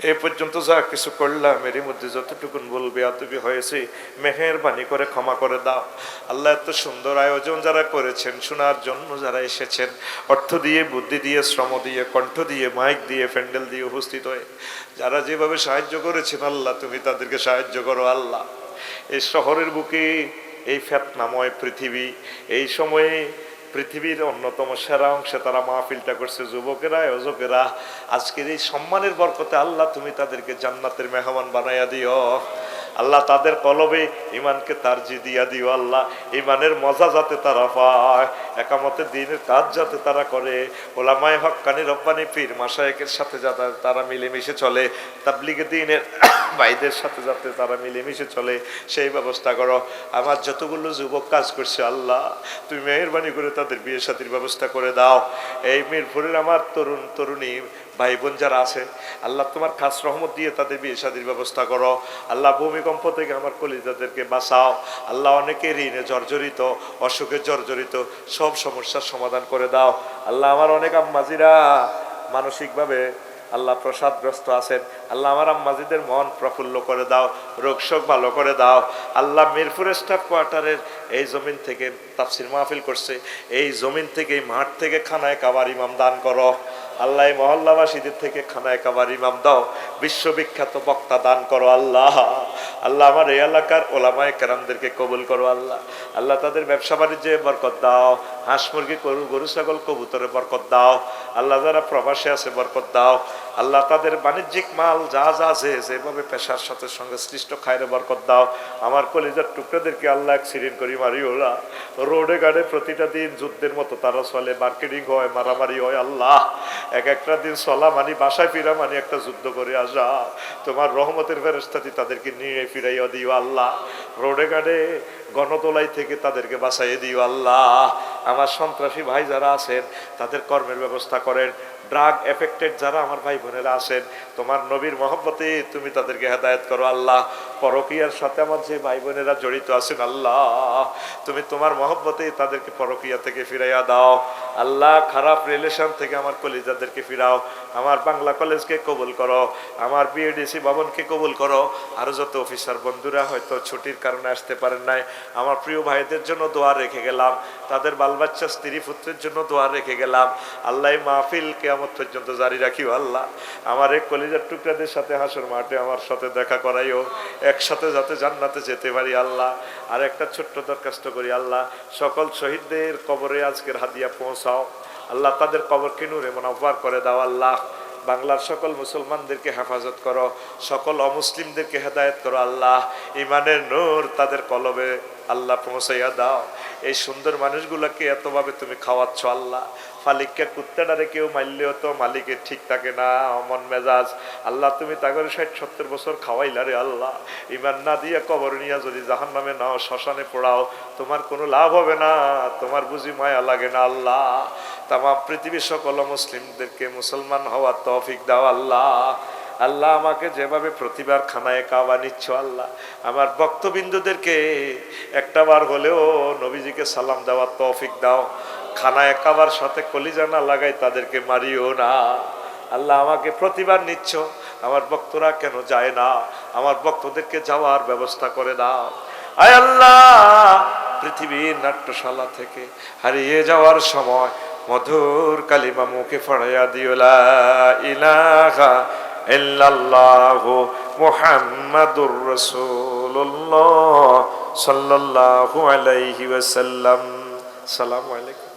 এই পর্যন্ত যা কিছু করলাম এর মধ্যে যতটুকুন বলবে আতবি হয়েছে, মেহেরবানি করে ক্ষমা করে দাও আল্লাহ। এত সুন্দর আয়োজন যারা করেছেন, শোনার জন্য যারা এসেছেন, অর্থ দিয়ে, বুদ্ধি দিয়ে, শ্রম দিয়ে, কণ্ঠ দিয়ে, মাইক দিয়ে, প্যান্ডেল দিয়ে উপস্থিত হয়ে যারা যেভাবে সাহায্য করেছেন আল্লাহ, তুমি তাদেরকে সাহায্য করো আল্লাহ। এই শহরের বুকে, এই ফেতনাময় পৃথিবী, এই সময়ে পৃথিবীর অন্যতম সেরা অংশে তারা মাহফিলটা করছে, যুবকেরা, যুবকেরা। আজকের এই সম্মানের বরকতে আল্লাহ তুমি তাদেরকে জান্নাতের মেহমান বানাইয়া দিও আল্লাহ। তাদের কলবে ইমানকে তারজি দিয়া দিও আল্লাহ। ইমানের মজা যাতে তারা পায়, একামতে দ্বীনের কাজ যাতে তারা করে, ওলামায়ে হক্কানি রব্বানি পীর মাশায়েখের সাথে যাতে তারা মিলেমিশে চলে, তাবলীগে দ্বীনের ভাইদের সাথে যাতে তারা মিলেমিশে চলে, সেই ব্যবস্থা করো। আমার যতগুলো যুবক কাজ করছে আল্লাহ, তুমি মেহেরবানি করে তাদের বিয়ে শাদীর ব্যবস্থা করে দাও। এই মিরপুরের আমার তরুণ তরুণী ভাই বোন যারা আছে আল্লাহ, তোমার খাস রহমত দিয়ে তাদের বিয়ে শাদীর ব্যবস্থা করো আল্লাহ। ভূমিকম্প থেকে আমার কলিজাদেরকে বাঁচাও আল্লাহ। অনেকে ঋণে জর্জরিত, অসুখে জর্জরিত, সব সমস্যার সমাধান করে দাও আল্লাহ। আমার অনেক আম্মাজিরা মানসিকভাবে আল্লাহ প্রসাদগ্রস্ত আছেন আল্লাহ, আমার আম্মাজিদের মন প্রফুল্ল করে দাও, রোগ শোক ভালো করে দাও আল্লাহ। মিরপুর স্টাফ কোয়ার্টারের এই জমিন থেকে তাফসির মাহফিল করছে, এই জমিন থেকে, এই মাঠ থেকে খানায় কাবার ইমাম দান করো আল্লাহ। এই মহল্লাবাসীদের থেকে খানায় কাবার ইমাম দাও, বিশ্ববিখ্যাত বক্তা দান করো আল্লাহ। আল্লাহ, আমার এই এলাকার ওলামায়ে কেরামদেরকে কবুল করো আল্লাহ। আল্লাহ, তাদের ব্যবসা বাণিজ্যে বরকত দাও, হাঁস মুরগি, গরু ছাগল কবুতরে বরকত দাও আল্লাহ। যারা প্রবাসে আছে বরকত দাও আল্লাহ। তাদের বাণিজ্যিক মাল যা যা আছে, যেভাবে পেশার সাথে সঙ্গে সৃষ্ট খায়রে বরকত দাও। আমার কলিজার টুকরাদেরকে আল্লাহ অ্যাক্সিডেন্ট করি মারিও না, রোডে গাড়ে প্রতিটা দিন যুদ্ধের মতো তারা চলে, মার্কেটিং হয়, মারামারি হয় আল্লাহ। এক একটা দিন চলা মানি, বাসায় ফিরা মানি একটা যুদ্ধ করে আসা। তোমার রহমতের ফেরেশতাটি তাদেরকে নিয়ে ফিরাইয়া দিও আল্লাহ। রোডে গাড়ে গণদোলাই থেকে তাদেরকে বাঁচাইয়ে দিও আল্লাহ। আমার সন্ত্রাসী ভাই যারা আছেন তাদের কর্মের ব্যবস্থা করেন। ড্রাগ এফেক্টেড যারা আমার ভাই বোনেরা আছেন, তোমার নবীর মহব্বতে তুমি তাদেরকে হেদায়েত করো আল্লাহ। পরকীয়ার সাথে আমার যে ভাই বোনেরা জড়িত আছেন আল্লাহ, তুমি তোমার মহব্বতে তাদেরকে পরকীয়া থেকে ফিরাইয়া দাও আল্লাহ। খারাপ রিলেশন থেকে আমার কলিজাদেরকে ফিরাও। আমার বাংলা কলেজকে কবুল করো, আমার বিএডিসি ভবনকে কবুল করো। আরো যত অফিসার বন্ধুরা হয়তো ছুটির কারণে আসতে পারেন নাই, আমার প্রিয় ভাইদের জন্য দোয়া রেখে গেলাম, তাদের বাল বাচ্চা স্ত্রী পুত্রের জন্য দোয়া রেখে গেলাম আল্লাহ। এই মাহফিল কিয়ামত পর্যন্ত জারি রাখিও আল্লাহ। আমার এই কলিজার টুকরাদের সাথে হাসর মাঠে আমার সাথে দেখা করাইও, একসাথে যাতে জান্নাতে যেতে পারি আল্লাহ। আর একটা ছোট্ট দরখাস্ত করি আল্লাহ, সকল শহীদদের কবরে আজকের হাদিয়া পৌঁছাও আল্লাহ। তাদের কবরকে নূরে মুনাওয়ার করে দাও আল্লাহ। বাংলার সকল মুসলমানদেরকে হেফাজত করো, সকল অমুসলিমদেরকে হেদায়েত করো আল্লাহ। ইমানের নূর তাদের কলবে আল্লাহ পৌঁছাইয়া দাও। এই সুন্দর মানুষগুলোকে এতভাবে তুমি খাওয়াচ্ছ আল্লাহ। মালিককে কুত্তাটারে কেউ মারলেও তো মালিকের ঠিক থাকে না মন মেজাজ আল্লাহ। তুমি তাগরে 60-70 বছর খাওয়াইলা রে আল্লাহ। ইমান না দিয়ে কবর নিয়ে যদি জাহান্নামে নাও, শ্মশানে পোড়াও, তোমার কোনো লাভ হবে না, তোমার বুঝি মায়া লাগে না আল্লাহ। তাম পৃথিবীর সকল মুসলিমদেরকে মুসলমান হওয়ার তৌফিক দাও আল্লাহ। আল্লাহ, আমাকে যেভাবে প্রতিবার খানায় কাবা নিচ্ছ আল্লাহ, আমার ভক্তবিন্দুদেরকে একটা বার হলেও নবীজিকে সালাম দেওয়ার তৌফিক দাও। খানায় কাবার সাথে কলিজা না লাগাই তাদেরকে মারিও না আল্লাহ। আমাকে প্রতিবার নিচ্ছ, আমার ভক্তরা কেন যায় না, আমার ভক্তদেরকে যাওয়ার ব্যবস্থা করে দাও আয় আল্লাহ। পৃথিবীর নাট্যশালা থেকে হারিয়ে যাওয়ার সময় মধুর কালিমা মুখে পড়াইয়া দিও, লা ইলাহা ইল্লাল্লাহু মুহাম্মাদুর রাসূলুল্লাহ সাল্লাল্লাহু আলাইহি ওয়াসাল্লাম। আসসালামু আলাইকুম।